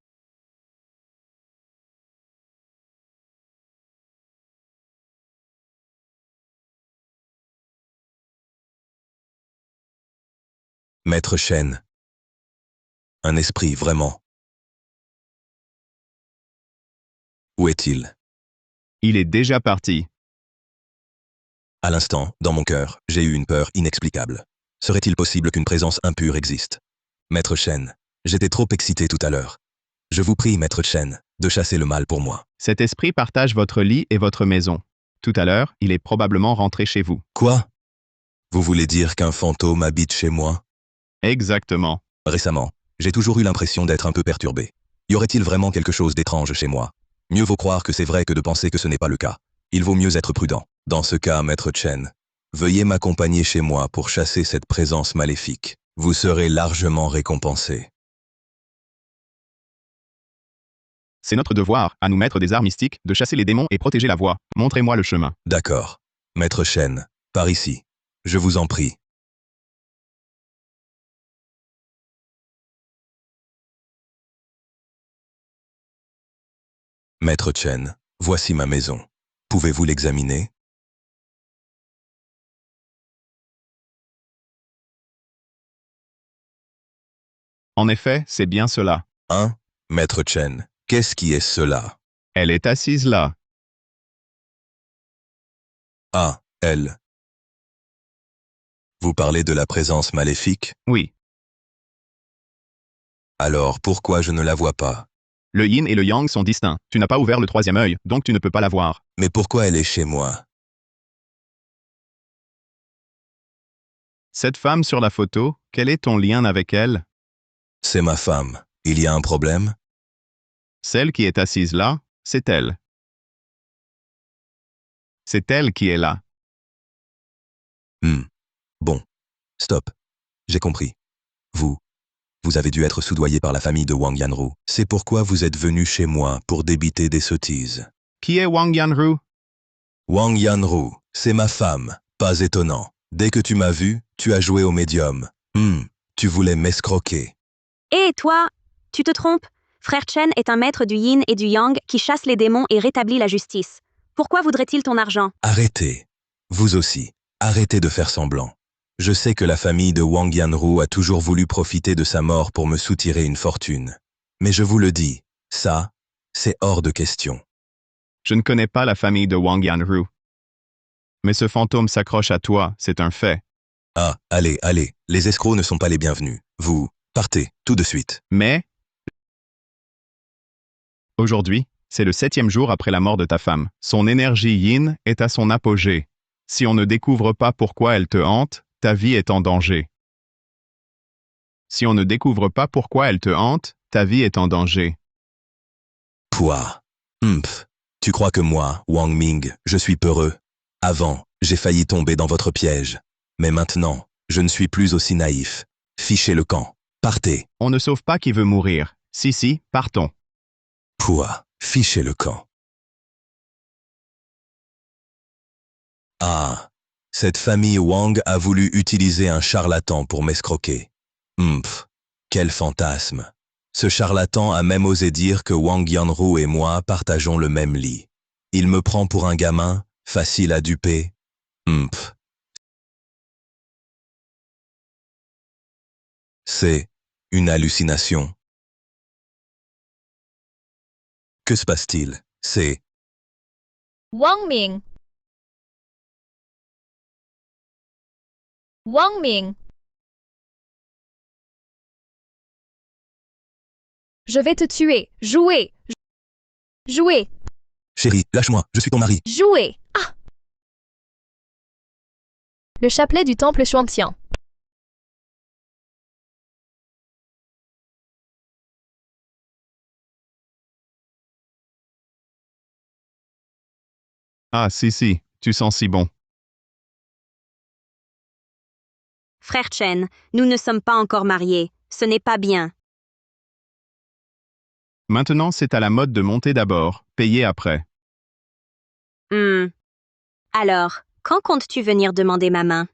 Maître Chen. Un esprit, vraiment. Où est-il?
Il est déjà parti.
À l'instant, dans mon cœur, j'ai eu une peur inexplicable. Serait-il possible qu'une présence impure existe? Maître Chen, j'étais trop excité tout à l'heure. Je vous prie, Maître Chen, de chasser le mal pour moi.
Cet esprit partage votre lit et votre maison. Tout à l'heure, il est probablement rentré chez vous.
Quoi? Vous voulez dire qu'un fantôme habite chez moi?
Exactement.
Récemment, j'ai toujours eu l'impression d'être un peu perturbé. Y aurait-il vraiment quelque chose d'étrange chez moi? Mieux vaut croire que c'est vrai que de penser que ce n'est pas le cas. Il vaut mieux être prudent. Dans ce cas, Maître Chen, veuillez m'accompagner chez moi pour chasser cette présence maléfique. Vous serez largement récompensé.
C'est notre devoir, à nous maîtres des arts mystiques, de chasser les démons et protéger la voie. Montrez-moi le chemin.
D'accord. Maître Chen, par ici. Je vous en prie. Maître Chen, voici ma maison. Pouvez-vous l'examiner?
En effet, c'est bien cela.
Hein? Maître Chen, qu'est-ce qui est cela?
Elle est assise là.
Ah, elle. Vous parlez de la présence maléfique?
Oui.
Alors pourquoi je ne la vois pas?
Le yin et le yang sont distincts. Tu n'as pas ouvert le 3e œil, donc tu ne peux pas la voir.
Mais pourquoi elle est chez moi?
Cette femme sur la photo, quel est ton lien avec elle?
C'est ma femme. Il y a un problème?
Celle qui est assise là, c'est elle. C'est elle qui est là.
Bon. Stop. J'ai compris. Vous avez dû être soudoyé par la famille de Wang Yanru. C'est pourquoi vous êtes venu chez moi pour débiter des sottises.
Qui est Wang Yanru?
Wang Yanru, c'est ma femme. Pas étonnant. Dès que tu m'as vu, tu as joué au médium. Tu voulais m'escroquer.
Et toi, tu te trompes. Frère Chen est un maître du yin et du yang qui chasse les démons et rétablit la justice. Pourquoi voudrait-il ton argent?
Arrêtez. Vous aussi. Arrêtez de faire semblant. Je sais que la famille de Wang Yanru a toujours voulu profiter de sa mort pour me soutirer une fortune. Mais je vous le dis, ça, c'est hors de question.
Je ne connais pas la famille de Wang Yanru. Mais ce fantôme s'accroche à toi, c'est un fait.
Ah, allez, les escrocs ne sont pas les bienvenus. Vous, partez, tout de suite.
Mais aujourd'hui, c'est le 7e jour après la mort de ta femme. Son énergie yin est à son apogée. Si on ne découvre pas pourquoi elle te hante, ta vie est en danger. Si on ne découvre pas pourquoi elle te hante, ta vie est en danger.
Pouah. Tu crois que moi, Wang Ming, je suis peureux? Avant, j'ai failli tomber dans votre piège. Mais maintenant, je ne suis plus aussi naïf. Fichez le camp. Partez.
On ne sauve pas qui veut mourir. Si, partons.
Pouah. Fichez le camp. Ah. Cette famille Wang a voulu utiliser un charlatan pour m'escroquer. Quel fantasme. Ce charlatan a même osé dire que Wang Yanru et moi partageons le même lit. Il me prend pour un gamin, facile à duper. C'est une hallucination. Que se passe-t-il? C'est...
Wang Ming. Wang Ming. Je vais te tuer. Jouer. Jouer.
Chérie, lâche-moi, je suis ton mari.
Jouer. Ah! Le chapelet du temple Xuantian.
Ah si, tu sens si bon.
Frère Chen, nous ne sommes pas encore mariés. Ce n'est pas bien.
Maintenant, c'est à la mode de monter d'abord, payer après.
Alors, quand comptes-tu venir demander ma main?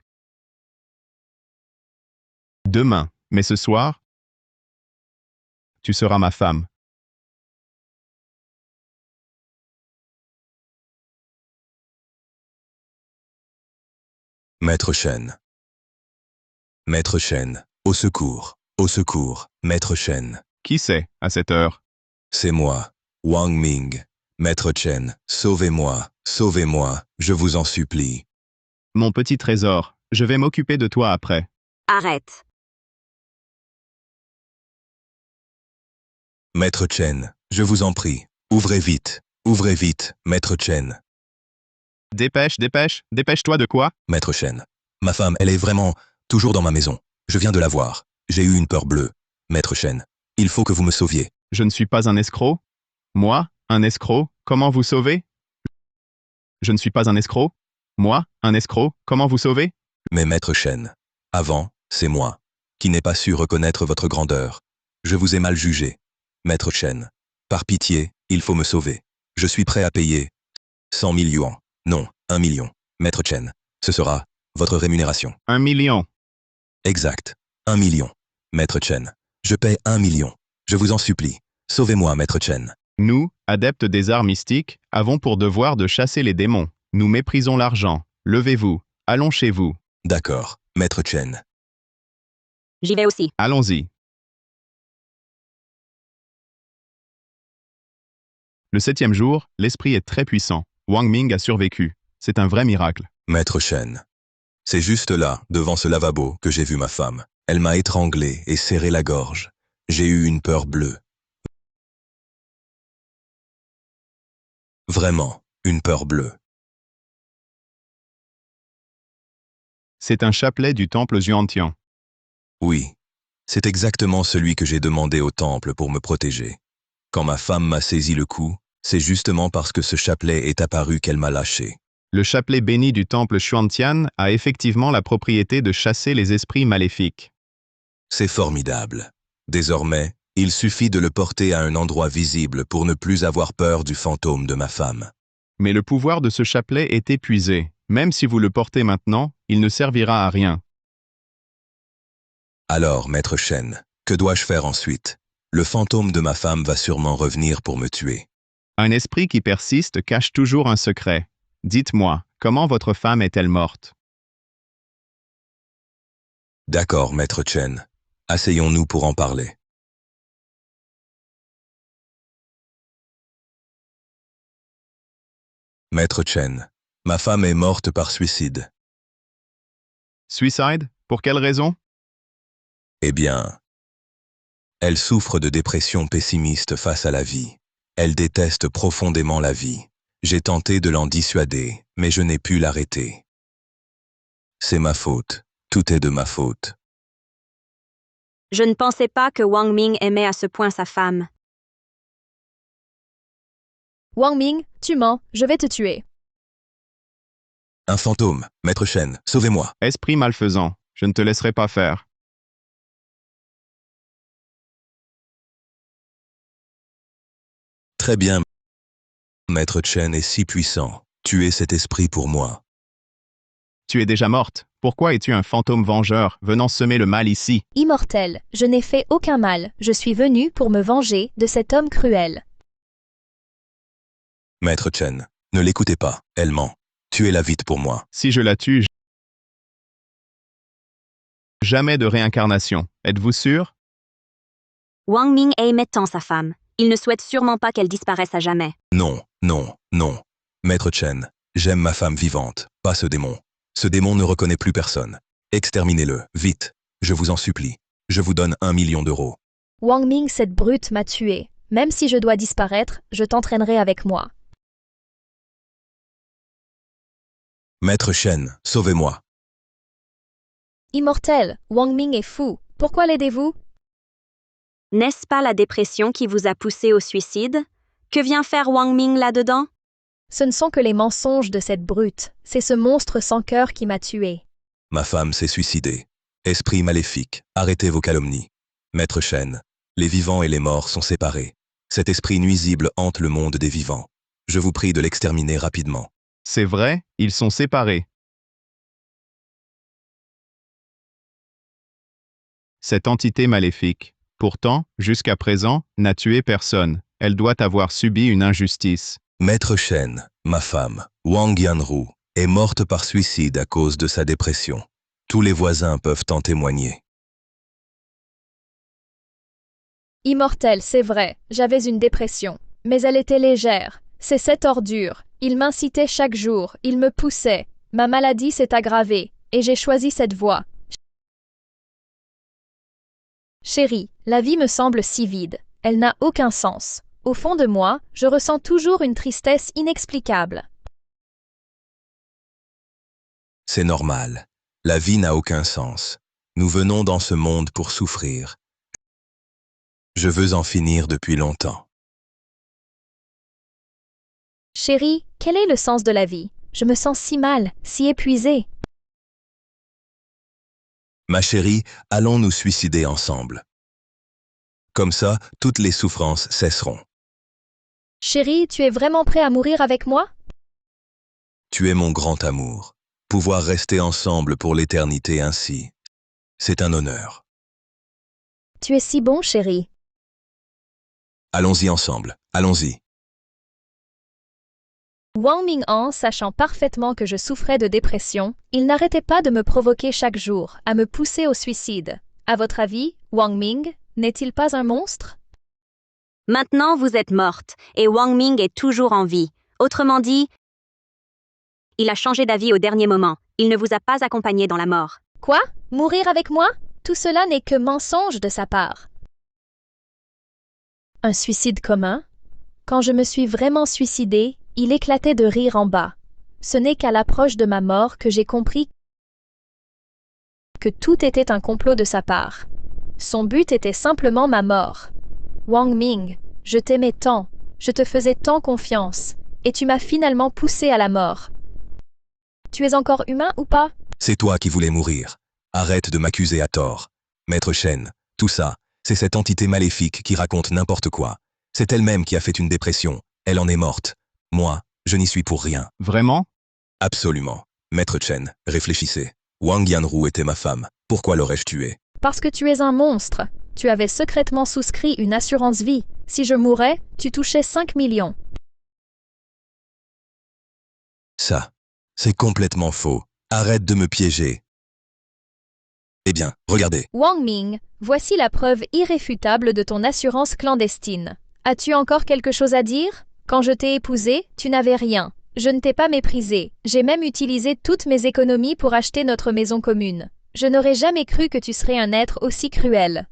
Demain, mais ce soir, tu seras ma femme.
Maître Chen. Maître Chen, au secours, Maître Chen.
Qui c'est, à cette heure?
C'est moi, Wang Ming. Maître Chen, sauvez-moi, je vous en supplie.
Mon petit trésor, je vais m'occuper de toi après.
Arrête.
Maître Chen, je vous en prie, ouvrez vite, Maître Chen.
Dépêche-toi de quoi?
Maître Chen, ma femme, elle est vraiment toujours dans ma maison. Je viens de la voir. J'ai eu une peur bleue. Maître Chen, il faut que vous me sauviez.
Je ne suis pas un escroc? Moi, un escroc, comment vous sauver? Je ne suis pas un escroc? Moi, un escroc, comment vous sauver?
Mais Maître Chen, avant, c'est moi, qui n'ai pas su reconnaître votre grandeur. Je vous ai mal jugé. Maître Chen, par pitié, il faut me sauver. Je suis prêt à payer 100 000 yuans. Non, 1 million. Maître Chen, ce sera votre rémunération.
1 million.
Exact. 1 million. Maître Chen, je paie 1 million. Je vous en supplie. Sauvez-moi, Maître Chen.
Nous, adeptes des arts mystiques, avons pour devoir de chasser les démons. Nous méprisons l'argent. Levez-vous. Allons chez vous.
D'accord, Maître Chen.
J'y vais aussi.
Allons-y. Le 7e jour, l'esprit est très puissant. Wang Ming a survécu. C'est un vrai miracle.
Maître Chen. C'est juste là, devant ce lavabo, que j'ai vu ma femme. Elle m'a étranglé et serré la gorge. J'ai eu une peur bleue. Vraiment, une peur bleue.
C'est un chapelet du temple Xuantian.
Oui, c'est exactement celui que j'ai demandé au temple pour me protéger. Quand ma femme m'a saisi le cou, c'est justement parce que ce chapelet est apparu qu'elle m'a lâché.
Le chapelet béni du temple Xuantian a effectivement la propriété de chasser les esprits maléfiques.
C'est formidable. Désormais, il suffit de le porter à un endroit visible pour ne plus avoir peur du fantôme de ma femme.
Mais le pouvoir de ce chapelet est épuisé. Même si vous le portez maintenant, il ne servira à rien.
Alors, maître Chen, que dois-je faire ensuite? Le fantôme de ma femme va sûrement revenir pour me tuer.
Un esprit qui persiste cache toujours un secret. Dites-moi, comment votre femme est-elle morte?
D'accord, maître Chen. Asseyons-nous pour en parler. Maître Chen, ma femme est morte par suicide.
Suicide? Pour quelle raison?
Eh bien, elle souffre de dépression pessimiste face à la vie. Elle déteste profondément la vie. J'ai tenté de l'en dissuader, mais je n'ai pu l'arrêter. C'est ma faute. Tout est de ma faute.
Je ne pensais pas que Wang Ming aimait à ce point sa femme.
Wang Ming, tu mens, je vais te tuer.
Un fantôme, maître Chen, sauvez-moi.
Esprit malfaisant, je ne te laisserai pas faire.
Très bien. Maître Chen est si puissant. Tuez cet esprit pour moi.
Tu es déjà morte. Pourquoi es-tu un fantôme vengeur venant semer le mal ici?
Immortel, je n'ai fait aucun mal, je suis venu pour me venger de cet homme cruel.
Maître Chen, ne l'écoutez pas, elle ment. Tuez-la vite pour moi.
Si je la tue, jamais de réincarnation. Êtes-vous sûr?
Wang Ming aimait tant sa femme. Il ne souhaite sûrement pas qu'elle disparaisse à jamais.
Non, non, non. Maître Chen, j'aime ma femme vivante, pas ce démon. Ce démon ne reconnaît plus personne. Exterminez-le, vite. Je vous en supplie. Je vous donne 1 million d'euros.
Wang Ming, cette brute m'a tué. Même si je dois disparaître, je t'entraînerai avec moi.
Maître Chen, sauvez-moi.
Immortel, Wang Ming est fou. Pourquoi l'aidez-vous?
N'est-ce pas la dépression qui vous a poussé au suicide? Que vient faire Wang Ming là-dedans?
Ce ne sont que les mensonges de cette brute. C'est ce monstre sans cœur qui m'a tué.
Ma femme s'est suicidée. Esprit maléfique, arrêtez vos calomnies. Maître Chen, les vivants et les morts sont séparés. Cet esprit nuisible hante le monde des vivants. Je vous prie de l'exterminer rapidement.
C'est vrai, ils sont séparés. Cette entité maléfique, pourtant, jusqu'à présent, n'a tué personne. Elle doit avoir subi une injustice.
Maître Chen, ma femme, Wang Yanru, est morte par suicide à cause de sa dépression. Tous les voisins peuvent en témoigner.
Immortel, c'est vrai, j'avais une dépression. Mais elle était légère. C'est cette ordure. Il m'incitait chaque jour, il me poussait. Ma maladie s'est aggravée, et j'ai choisi cette voie. Chérie, la vie me semble si vide. Elle n'a aucun sens. Au fond de moi, je ressens toujours une tristesse inexplicable.
C'est normal. La vie n'a aucun sens. Nous venons dans ce monde pour souffrir. Je veux en finir depuis longtemps.
Chérie, quel est le sens de la vie? Je me sens si mal, si épuisée.
Ma chérie, allons nous suicider ensemble. Comme ça, toutes les souffrances cesseront.
Chérie, tu es vraiment prêt à mourir avec moi?
Tu es mon grand amour. Pouvoir rester ensemble pour l'éternité ainsi, c'est un honneur.
Tu es si bon, chérie.
Allons-y ensemble, allons-y.
Wang Ming-an, sachant parfaitement que je souffrais de dépression, il n'arrêtait pas de me provoquer chaque jour, à me pousser au suicide. À votre avis, Wang Ming n'est-il pas un monstre?
Maintenant, vous êtes morte, et Wang Ming est toujours en vie. Autrement dit, il a changé d'avis au dernier moment. Il ne vous a pas accompagné dans la mort.
Quoi? Mourir avec moi? Tout cela n'est que mensonge de sa part. Un suicide commun? Quand je me suis vraiment suicidée, il éclatait de rire en bas. Ce n'est qu'à l'approche de ma mort que j'ai compris que tout était un complot de sa part. Son but était simplement ma mort. Wang Ming, je t'aimais tant, je te faisais tant confiance, et tu m'as finalement poussé à la mort. Tu es encore humain ou pas?
C'est toi qui voulais mourir. Arrête de m'accuser à tort. Maître Chen, tout ça, c'est cette entité maléfique qui raconte n'importe quoi. C'est elle-même qui a fait une dépression. Elle en est morte. Moi, je n'y suis pour rien.
Vraiment?
Absolument. Maître Chen, réfléchissez. Wang Yanru était ma femme. Pourquoi l'aurais-je tuée?
Parce que tu es un monstre. Tu avais secrètement souscrit une assurance vie. Si je mourais, tu touchais 5 millions.
Ça, c'est complètement faux. Arrête de me piéger. Eh bien, regardez.
Wang Ming, voici la preuve irréfutable de ton assurance clandestine. As-tu encore quelque chose à dire? Quand je t'ai épousé, tu n'avais rien. Je ne t'ai pas méprisé. J'ai même utilisé toutes mes économies pour acheter notre maison commune. Je n'aurais jamais cru que tu serais un être aussi cruel.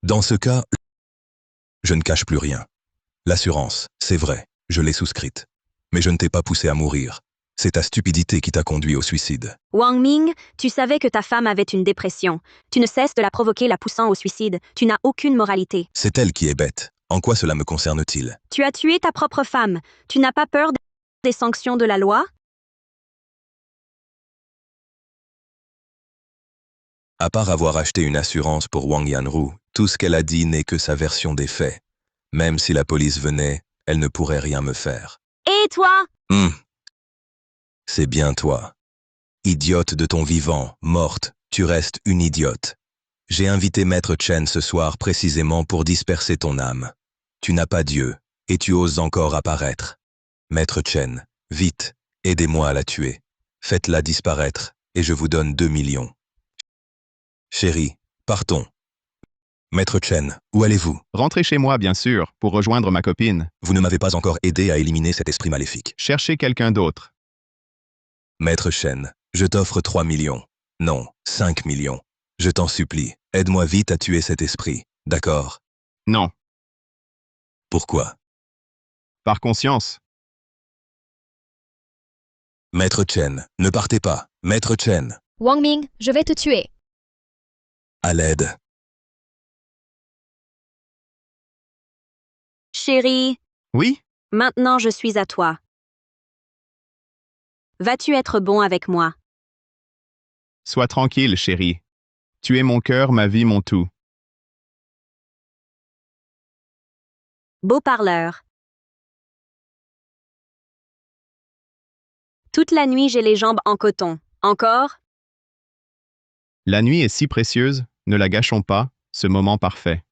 Dans ce cas, je ne cache plus rien. L'assurance, c'est vrai, je l'ai souscrite. Mais je ne t'ai pas poussé à mourir. C'est ta stupidité qui t'a conduit au suicide.
Wang Ming, tu savais que ta femme avait une dépression. Tu ne cesses de la provoquer la poussant au suicide. Tu n'as aucune moralité.
C'est elle qui est bête. En quoi cela me concerne-t-il?
Tu as tué ta propre femme. Tu n'as pas peur des sanctions de la loi?
À part avoir acheté une assurance pour Wang Yanru, tout ce qu'elle a dit n'est que sa version des faits. Même si la police venait, elle ne pourrait rien me faire.
Et toi?
C'est bien toi. Idiote de ton vivant, morte, tu restes une idiote. J'ai invité Maître Chen ce soir précisément pour disperser ton âme. Tu n'as pas Dieu, et tu oses encore apparaître. Maître Chen, vite, aidez-moi à la tuer. Faites-la disparaître, et je vous donne 2 millions. Chérie, partons. Maître Chen, où allez-vous?
Rentrez chez moi, bien sûr, pour rejoindre ma copine.
Vous ne m'avez pas encore aidé à éliminer cet esprit maléfique.
Cherchez quelqu'un d'autre.
Maître Chen, je t'offre 3 millions. Non, 5 millions. Je t'en supplie, aide-moi vite à tuer cet esprit, d'accord?
Non.
Pourquoi?
Par conscience.
Maître Chen, ne partez pas. Maître Chen,
Wang Ming, je vais te tuer.
à l'aide.
Chérie.
Oui?
Maintenant je suis à toi. Vas-tu être bon avec moi?
Sois tranquille, chérie. Tu es mon cœur, ma vie, mon tout.
Beau parleur. Toute la nuit j'ai les jambes en coton. Encore?
La nuit est si précieuse, ne la gâchons pas, ce moment parfait.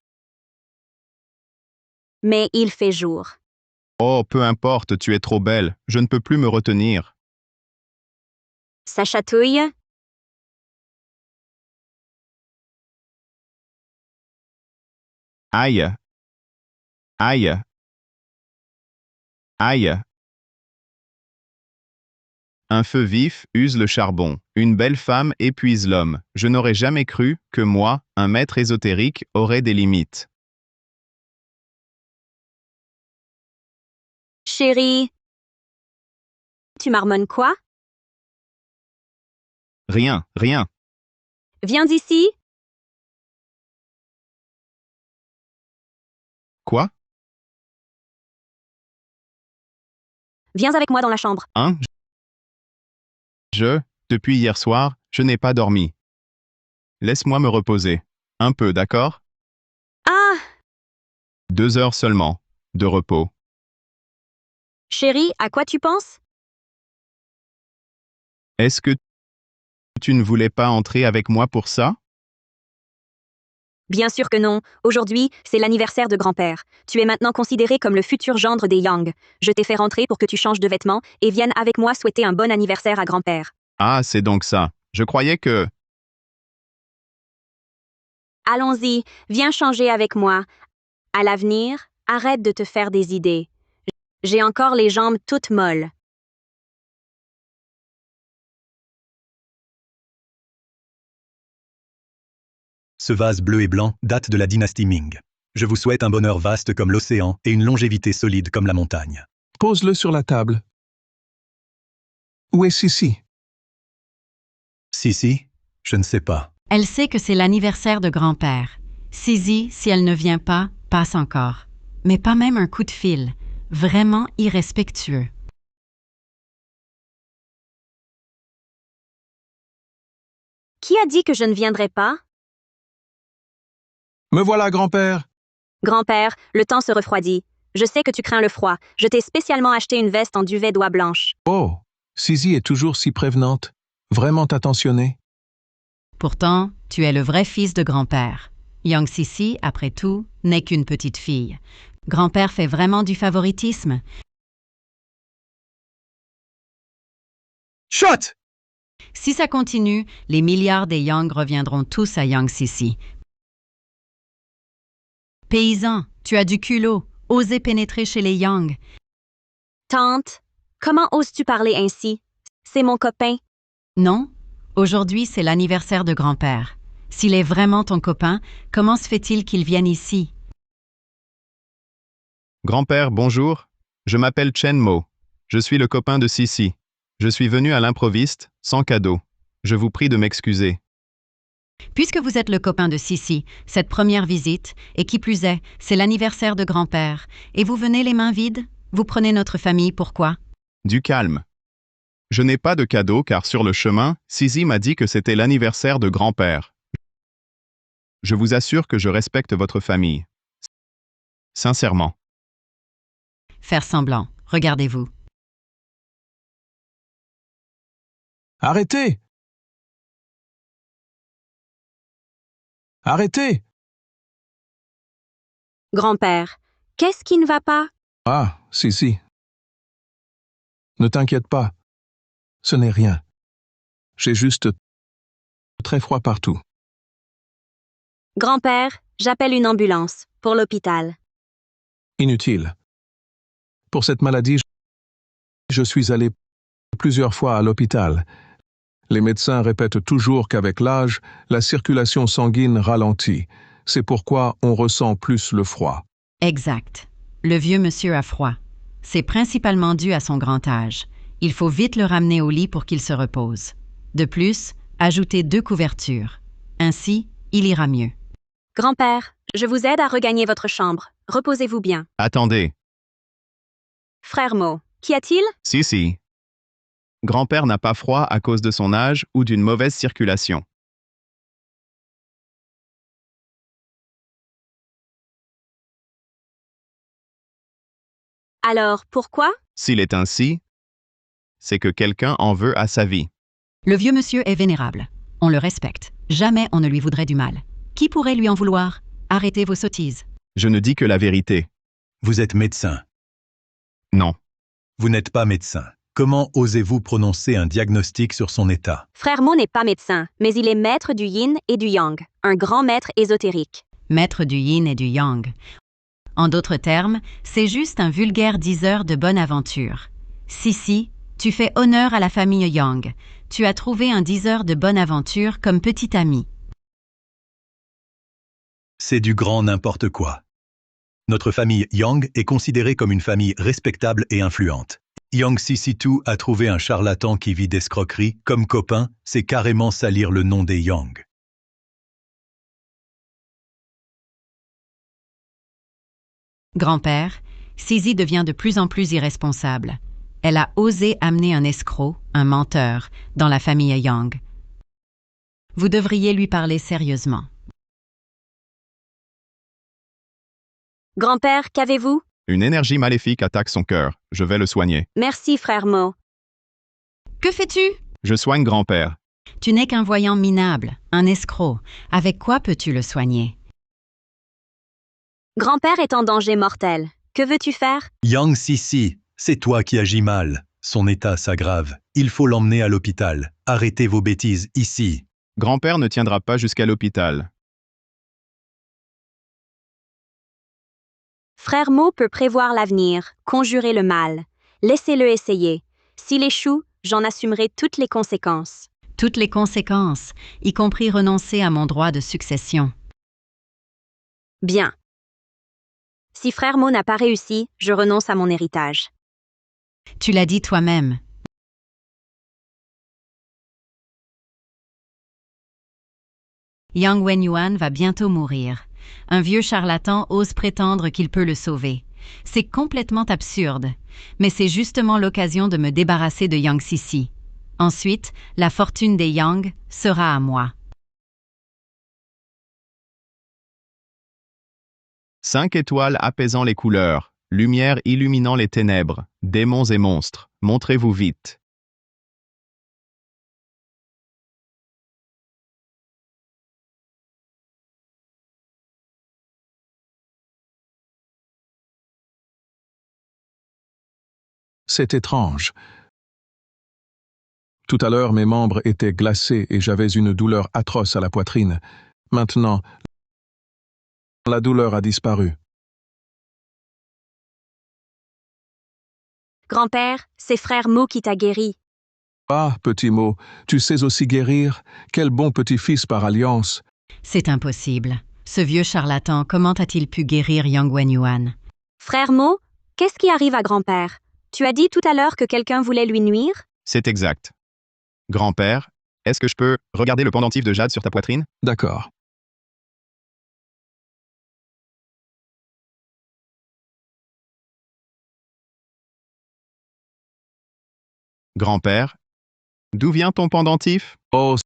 Mais il fait jour.
Oh, peu importe, tu es trop belle, je ne peux plus me retenir.
Ça chatouille?
Aïe. Aïe. Aïe. Un feu vif use le charbon. Une belle femme épuise l'homme. Je n'aurais jamais cru que moi, un maître ésotérique, aurait des limites.
Chérie. Tu marmonnes quoi?
Rien, rien.
Viens d'ici.
Quoi?
Viens avec moi dans la chambre.
Hein? Depuis hier soir, je n'ai pas dormi. Laisse-moi me reposer. Un peu, d'accord?
Ah!
2 heures seulement, de repos.
Chérie, à quoi tu penses?
Est-ce que tu ne voulais pas entrer avec moi pour ça?
Bien sûr que non. Aujourd'hui, c'est l'anniversaire de grand-père. Tu es maintenant considéré comme le futur gendre des Yang. Je t'ai fait rentrer pour que tu changes de vêtements et viennes avec moi souhaiter un bon anniversaire à grand-père.
Ah, c'est donc ça. Je croyais que...
Allons-y, viens changer avec moi. À l'avenir, arrête de te faire des idées. J'ai encore les jambes toutes molles.
Ce vase bleu et blanc date de la dynastie Ming. Je vous souhaite un bonheur vaste comme l'océan et une longévité solide comme la montagne.
Pose-le sur la table. Où est Sissi?
Sissi? Je ne sais pas.
Elle sait que c'est l'anniversaire de grand-père. Sisi, si elle ne vient pas, passe encore. Mais pas même un coup de fil. Vraiment irrespectueux.
Qui a dit que je ne viendrais pas?
Me voilà, grand-père.
Grand-père, le temps se refroidit. Je sais que tu crains le froid. Je t'ai spécialement acheté une veste en duvet d'oie blanche.
Oh, Sisi est toujours si prévenante, vraiment attentionnée.
Pourtant, tu es le vrai fils de grand-père. Young Sisi, après tout, n'est qu'une petite fille. Grand-père fait vraiment du favoritisme.
Shut!
Si ça continue, les milliards des Young reviendront tous à Young Sisi. Paysan, tu as du culot. Oser pénétrer chez les Young.
Tante, comment oses-tu parler ainsi? C'est mon copain.
Non, aujourd'hui c'est l'anniversaire de grand-père. S'il est vraiment ton copain, comment se fait-il qu'il vienne ici?
Grand-père, bonjour. Je m'appelle Chen Mo. Je suis le copain de Sisi. Je suis venu à l'improviste, sans cadeau. Je vous prie de m'excuser.
Puisque vous êtes le copain de Sisi, cette première visite, et qui plus est, c'est l'anniversaire de grand-père, et vous venez les mains vides? Vous prenez notre famille, pourquoi?
Du calme. Je n'ai pas de cadeau car sur le chemin, Sisi m'a dit que c'était l'anniversaire de grand-père. Je vous assure que je respecte votre famille. Sincèrement.
Faire semblant, regardez-vous.
Arrêtez! Arrêtez!
Grand-père, qu'est-ce qui ne va pas?
Ah, si. Ne t'inquiète pas. Ce n'est rien. J'ai juste très froid partout.
Grand-père, j'appelle une ambulance pour l'hôpital.
Inutile. Pour cette maladie, je suis allé plusieurs fois à l'hôpital. Les médecins répètent toujours qu'avec l'âge, la circulation sanguine ralentit. C'est pourquoi on ressent plus le froid.
Exact. Le vieux monsieur a froid. C'est principalement dû à son grand âge. Il faut vite le ramener au lit pour qu'il se repose. De plus, ajoutez 2 couvertures. Ainsi, il ira mieux.
Grand-père, je vous aide à regagner votre chambre. Reposez-vous bien.
Attendez.
Frère Mo, qu'y a-t-il?
Sisi. Grand-père n'a pas froid à cause de son âge ou d'une mauvaise circulation.
Alors, pourquoi?
S'il est ainsi, c'est que quelqu'un en veut à sa vie.
Le vieux monsieur est vénérable. On le respecte. Jamais on ne lui voudrait du mal. Qui pourrait lui en vouloir? Arrêtez vos sottises.
Je ne dis que la vérité.
Vous êtes médecin.
Non.
Vous n'êtes pas médecin. Comment osez-vous prononcer un diagnostic sur son état?
Frère Mo n'est pas médecin, mais il est maître du yin et du yang, un grand maître ésotérique.
Maître du yin et du yang. En d'autres termes, c'est juste un vulgaire diseur de bonne aventure. Sisi, tu fais honneur à la famille Yang. Tu as trouvé un diseur de bonne aventure comme petit ami.
C'est du grand n'importe quoi. Notre famille Yang est considérée comme une famille respectable et influente. Yang Sisi-Tu a trouvé un charlatan qui vit d'escroquerie. Comme copain, c'est carrément salir le nom des Yang.
Grand-père, Sisi devient de plus en plus irresponsable. Elle a osé amener un escroc, un menteur, dans la famille Yang. Vous devriez lui parler sérieusement.
Grand-père, qu'avez-vous?
Une énergie maléfique attaque son cœur. Je vais le soigner.
Merci, frère Mo.
Que fais-tu?
Je soigne grand-père.
Tu n'es qu'un voyant minable, un escroc. Avec quoi peux-tu le soigner?
Grand-père est en danger mortel. Que veux-tu faire?
Yang Sisi, c'est toi qui agis mal. Son état s'aggrave. Il faut l'emmener à l'hôpital. Arrêtez vos bêtises ici.
Grand-père ne tiendra pas jusqu'à l'hôpital.
Frère Mo peut prévoir l'avenir, conjurer le mal. Laissez-le essayer. S'il échoue, j'en assumerai toutes les conséquences.
Toutes les conséquences, y compris renoncer à mon droit de succession.
Bien. Si frère Mo n'a pas réussi, je renonce à mon héritage.
Tu l'as dit toi-même. Yang Wenyuan va bientôt mourir. Un vieux charlatan ose prétendre qu'il peut le sauver. C'est complètement absurde, mais c'est justement l'occasion de me débarrasser de Yang Sisi. Ensuite, la fortune des Yang sera à moi.
5 étoiles apaisant les couleurs, lumière illuminant les ténèbres, démons et monstres, montrez-vous vite.
C'est étrange. Tout à l'heure, mes membres étaient glacés et j'avais une douleur atroce à la poitrine. Maintenant, la douleur a disparu.
Grand-père, c'est frère Mo qui t'a guéri.
Ah, petit Mo, tu sais aussi guérir? Quel bon petit-fils par alliance!
C'est impossible. Ce vieux charlatan, comment a-t-il pu guérir Yang Wenyuan?
Frère Mo, qu'est-ce qui arrive à grand-père? Tu as dit tout à l'heure que quelqu'un voulait lui nuire?
C'est exact. Grand-père, est-ce que je peux regarder le pendentif de jade sur ta poitrine?
D'accord.
Grand-père, d'où vient ton pendentif?
Oh,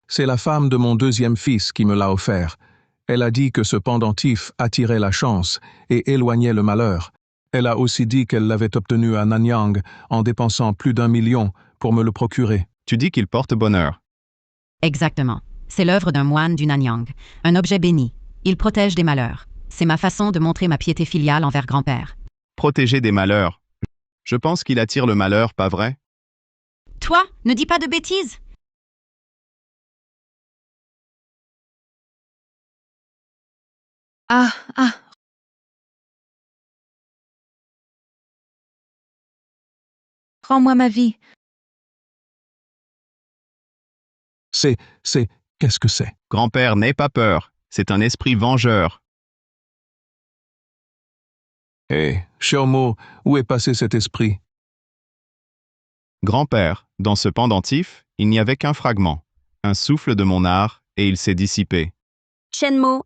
c'est la femme de mon deuxième fils qui me l'a offert. Elle a dit que ce pendentif attirait la chance et éloignait le malheur. Elle a aussi dit qu'elle l'avait obtenu à Nanyang en dépensant plus d'1 million pour me le procurer.
Tu dis qu'il porte bonheur.
Exactement. C'est l'œuvre d'un moine du Nanyang, un objet béni. Il protège des malheurs. C'est ma façon de montrer ma piété filiale envers grand-père.
Protéger des malheurs. Je pense qu'il attire le malheur, pas vrai?
Toi, ne dis pas de bêtises!
Ah. Rends-moi ma vie.
Qu'est-ce que c'est?
Grand-père, n'aie pas peur. C'est un esprit vengeur.
Hé, Xiaomo, où est passé cet esprit?
Grand-père, dans ce pendentif, il n'y avait qu'un fragment, un souffle de mon art, et il s'est dissipé.
Shenmo,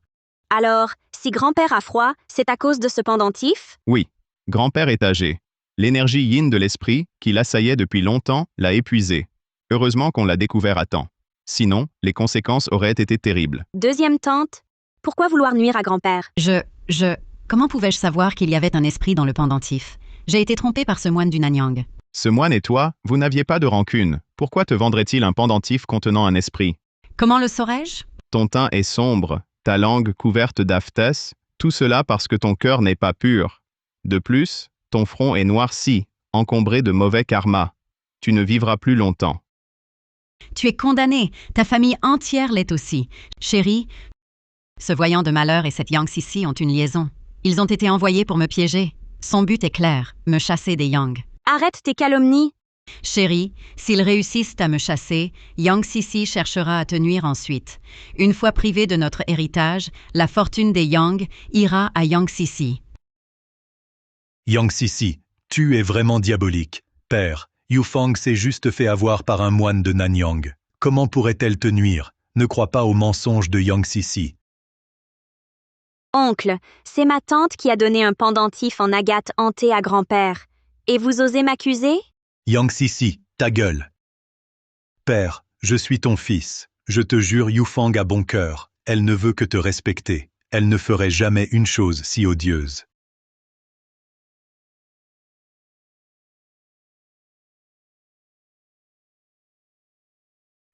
alors, si grand-père a froid, c'est à cause de ce pendentif?
Oui, grand-père est âgé. L'énergie yin de l'esprit, qui l'assaillait depuis longtemps, l'a épuisé. Heureusement qu'on l'a découvert à temps. Sinon, les conséquences auraient été terribles.
Deuxième tante, pourquoi vouloir nuire à grand-père?
Comment pouvais-je savoir qu'il y avait un esprit dans le pendentif? J'ai été trompée par ce moine du Nanyang.
Ce moine et toi, vous n'aviez pas de rancune. Pourquoi te vendrait-il un pendentif contenant un esprit?
Comment le saurais-je?
Ton teint est sombre, ta langue couverte d'aphthès, tout cela parce que ton cœur n'est pas pur. De plus, ton front est noirci, encombré de mauvais karma. Tu ne vivras plus longtemps.
Tu es condamné. Ta famille entière l'est aussi. Chérie, ce voyant de malheur et cette Yang Sisi ont une liaison. Ils ont été envoyés pour me piéger. Son but est clair, me chasser des Yang.
Arrête tes calomnies.
Chérie, s'ils réussissent à me chasser, Yang Sisi cherchera à te nuire ensuite. Une fois privé de notre héritage, la fortune des Yang ira à Yang Sisi.
Yang Sisi, tu es vraiment diabolique. Père, Yufang s'est juste fait avoir par un moine de Nanyang. Comment pourrait-elle te nuire? Ne crois pas aux mensonges de Yang Sisi.
Oncle, c'est ma tante qui a donné un pendentif en agate hanté à grand-père. Et vous osez m'accuser?
Yang Sisi, ta gueule. Père, je suis ton fils. Je te jure, Yufang a bon cœur. Elle ne veut que te respecter. Elle ne ferait jamais une chose si odieuse.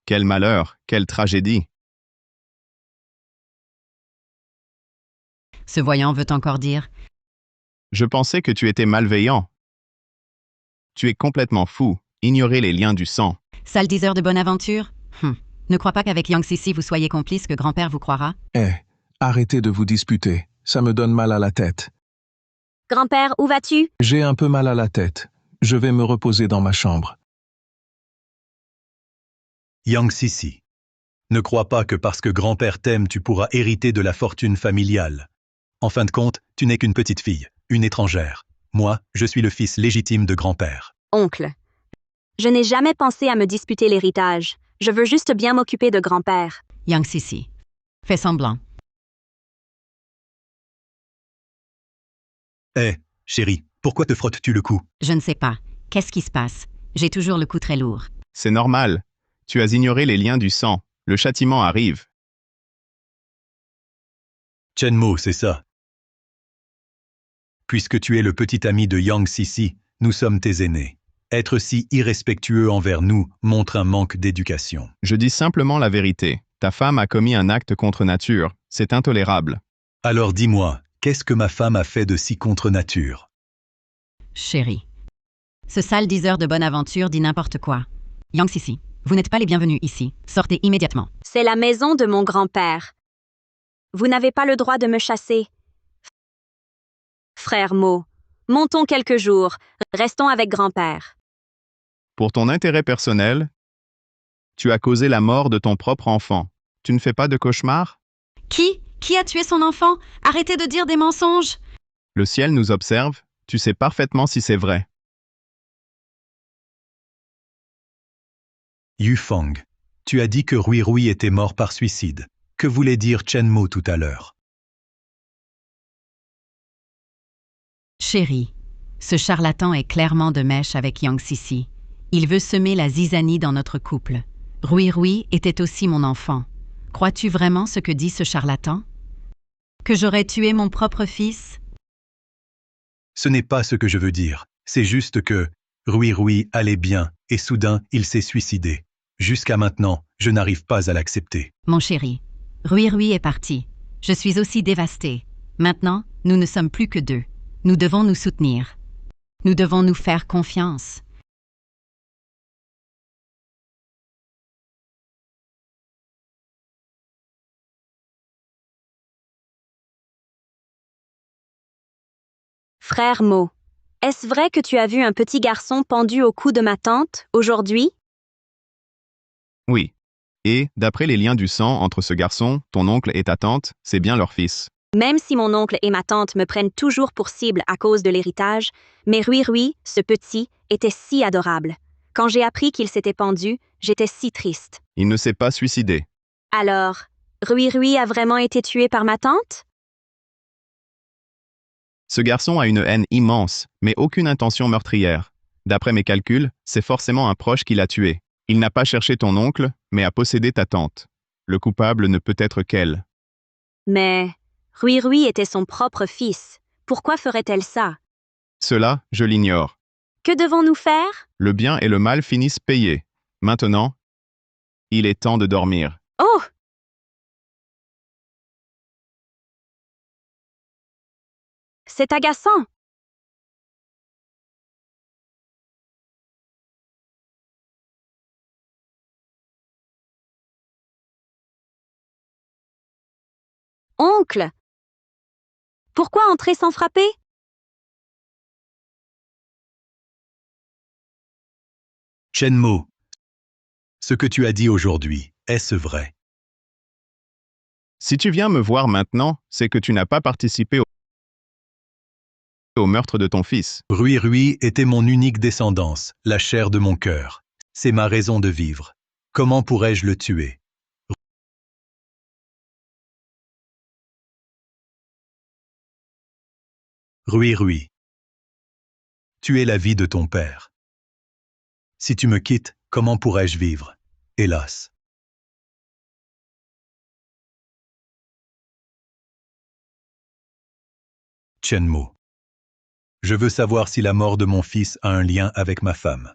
Quel malheur, quelle tragédie.
Ce voyant veut encore dire.
Je pensais que tu étais malveillant. Tu es complètement fou, ignorer les liens du sang.
Sale diseur de bonne aventure? Ne crois pas qu'avec Yang Sisi vous soyez complice que grand-père vous croira?
Arrêtez de vous disputer, ça me donne mal à la tête.
Grand-père, où vas-tu?
J'ai un peu mal à la tête. Je vais me reposer dans ma chambre.
Yang Sisi, ne crois pas que parce que grand-père t'aime, tu pourras hériter de la fortune familiale. En fin de compte, tu n'es qu'une petite fille, une étrangère. Moi, je suis le fils légitime de grand-père.
Oncle, je n'ai jamais pensé à me disputer l'héritage. Je veux juste bien m'occuper de grand-père.
Yang Sisi, fais semblant.
Chérie, pourquoi te frottes-tu le cou?
Je ne sais pas. Qu'est-ce qui se passe? J'ai toujours le cou très lourd.
C'est normal. Tu as ignoré les liens du sang. Le châtiment arrive.
Chen Mo, c'est ça. Puisque tu es le petit ami de Yang Sisi, nous sommes tes aînés. Être si irrespectueux envers nous montre un manque d'éducation.
Je dis simplement la vérité. Ta femme a commis un acte contre nature. C'est intolérable.
Alors dis-moi, qu'est-ce que ma femme a fait de si contre nature?
Chérie. Ce sale diseur de bonne aventure dit n'importe quoi. Yang Sisi, vous n'êtes pas les bienvenus ici. Sortez immédiatement.
C'est la maison de mon grand-père. Vous n'avez pas le droit de me chasser. Frère Mo, montons quelques jours. Restons avec grand-père.
Pour ton intérêt personnel, tu as causé la mort de ton propre enfant. Tu ne fais pas de cauchemar?
Qui a tué son enfant? Arrêtez de dire des mensonges.
Le ciel nous observe. Tu sais parfaitement si c'est vrai.
Yufang, tu as dit que Rui Rui était mort par suicide. Que voulait dire Chen Mo tout à l'heure?
Chérie, ce charlatan est clairement de mèche avec Yang Sisi. Il veut semer la zizanie dans notre couple. Rui Rui était aussi mon enfant. Crois-tu vraiment ce que dit ce charlatan? Que j'aurais tué mon propre fils?
Ce n'est pas ce que je veux dire. C'est juste que Rui Rui allait bien et soudain il s'est suicidé. Jusqu'à maintenant, je n'arrive pas à l'accepter.
Mon chéri, Rui Rui est parti. Je suis aussi dévastée. Maintenant, nous ne sommes plus que deux. Nous devons nous soutenir. Nous devons nous faire confiance.
Frère Mo, est-ce vrai que tu as vu un petit garçon pendu au cou de ma tante aujourd'hui?
Oui. Et, d'après les liens du sang entre ce garçon, ton oncle et ta tante, c'est bien leur fils.
Même si mon oncle et ma tante me prennent toujours pour cible à cause de l'héritage, mais Rui Rui, ce petit, était si adorable. Quand j'ai appris qu'il s'était pendu, j'étais si triste.
Il ne s'est pas suicidé.
Alors, Rui Rui a vraiment été tué par ma tante?
Ce garçon a une haine immense, mais aucune intention meurtrière. D'après mes calculs, c'est forcément un proche qui l'a tué. Il n'a pas cherché ton oncle, mais a possédé ta tante. Le coupable ne peut être qu'elle.
Mais Rui Rui était son propre fils. Pourquoi ferait-elle ça?
Cela, je l'ignore.
Que devons-nous faire?
Le bien et le mal finissent payés. Maintenant, il est temps de dormir.
Oh! C'est agaçant. Oncle! Pourquoi entrer sans frapper?
Chen Mo, ce que tu as dit aujourd'hui, est-ce vrai?
Si tu viens me voir maintenant, c'est que tu n'as pas participé au meurtre de ton fils.
Rui Rui était mon unique descendance, la chair de mon cœur. C'est ma raison de vivre. Comment pourrais-je le tuer? Rui Rui, tu es la vie de ton père. Si tu me quittes, comment pourrais-je vivre? Hélas. Chen Mo. Je veux savoir si la mort de mon fils a un lien avec ma femme.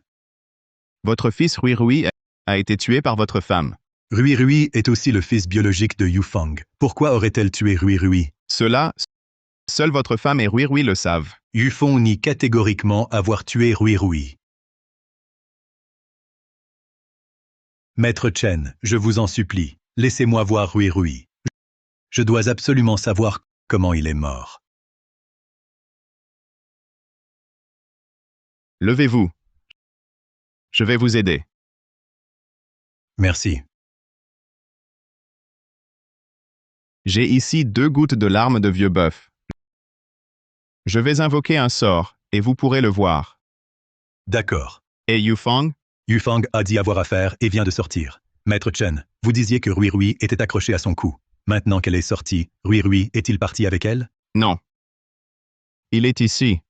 Votre fils Rui Rui a été tué par votre femme.
Rui Rui est aussi le fils biologique de Yufang. Pourquoi aurait-elle tué Rui Rui?
Cela, seule votre femme et Rui Rui le savent.
Yufang nie catégoriquement avoir tué Rui Rui. Maître Chen, je vous en supplie, laissez-moi voir Rui Rui. Je dois absolument savoir comment il est mort.
Levez-vous. Je vais vous aider.
Merci.
J'ai ici 2 gouttes de larmes de vieux bœuf. Je vais invoquer un sort, et vous pourrez le voir.
D'accord.
Et Yufang?
Yufang a dit avoir affaire et vient de sortir. Maître Chen, vous disiez que Rui Rui était accroché à son cou. Maintenant qu'elle est sortie, Rui Rui est-il parti avec elle?
Non. Il est ici.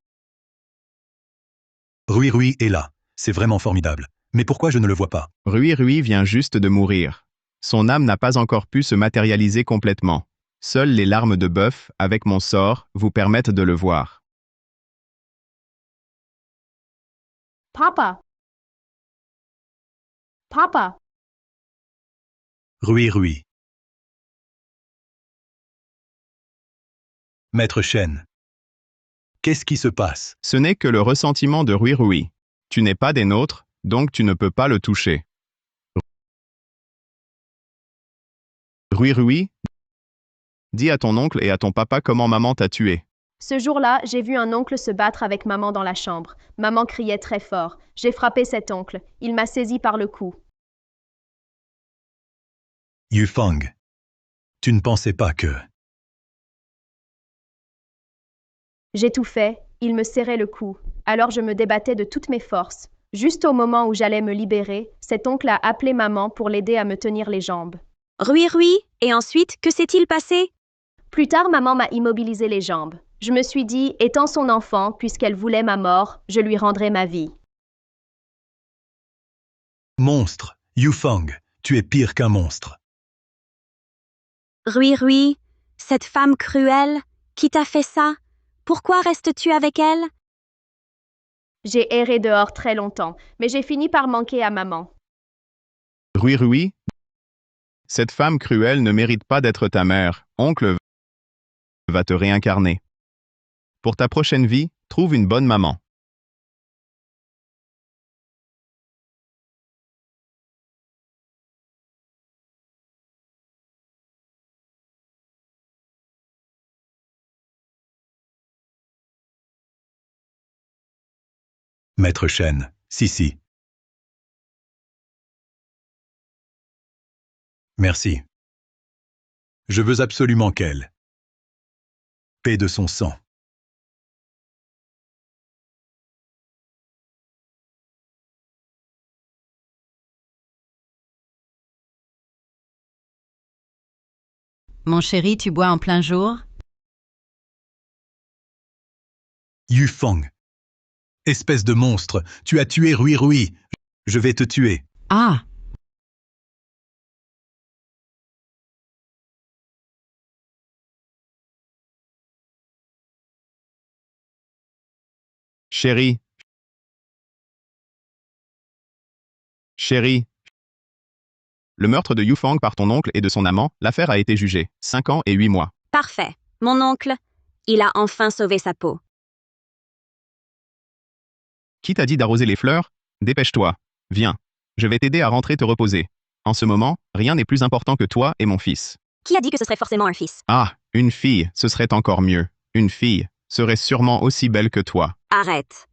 Rui Rui est là. C'est vraiment formidable. Mais pourquoi je ne le vois pas?
Rui Rui vient juste de mourir. Son âme n'a pas encore pu se matérialiser complètement. Seules les larmes de bœuf, avec mon sort, vous permettent de le voir.
Papa. Papa.
Rui Rui. Maître Chen. Qu'est-ce qui se passe?
Ce n'est que le ressentiment de Rui Rui. Tu n'es pas des nôtres, donc tu ne peux pas le toucher. Rui Rui, dis à ton oncle et à ton papa comment maman t'a tué.
Ce jour-là, j'ai vu un oncle se battre avec maman dans la chambre. Maman criait très fort. J'ai frappé cet oncle. Il m'a saisi par le cou.
Yufeng. Tu ne pensais pas que...
J'ai tout fait. Il me serrait le cou. Alors je me débattais de toutes mes forces. Juste au moment où j'allais me libérer, cet oncle a appelé maman pour l'aider à me tenir les jambes.
Rui Rui, et ensuite, que s'est-il passé?
Plus tard, maman m'a immobilisé les jambes. Je me suis dit, étant son enfant, puisqu'elle voulait ma mort, je lui rendrai ma vie.
Monstre. Yufeng, tu es pire qu'un monstre.
Rui Rui, cette femme cruelle, qui t'a fait ça? Pourquoi restes-tu avec elle?
J'ai erré dehors très longtemps, mais j'ai fini par manquer à maman.
Rui Rui, cette femme cruelle ne mérite pas d'être ta mère. Oncle va te réincarner. Pour ta prochaine vie, trouve une bonne maman.
Maître Chen. Si. Merci. Je veux absolument qu'elle paie de son sang.
Mon chéri, tu bois en plein jour?
Yufeng. Espèce de monstre, tu as tué Rui Rui. Je vais te tuer.
Ah!
Chérie. Chérie. Le meurtre de Yufeng par ton oncle et de son amant, l'affaire a été jugée. 5 ans et 8 mois.
Parfait. Mon oncle, il a enfin sauvé sa peau.
Qui t'a dit d'arroser les fleurs? Dépêche-toi. Viens. Je vais t'aider à rentrer te reposer. En ce moment, rien n'est plus important que toi et mon fils.
Qui a dit que ce serait forcément un fils?
Ah, une fille, ce serait encore mieux. Une fille serait sûrement aussi belle que toi.
Arrête.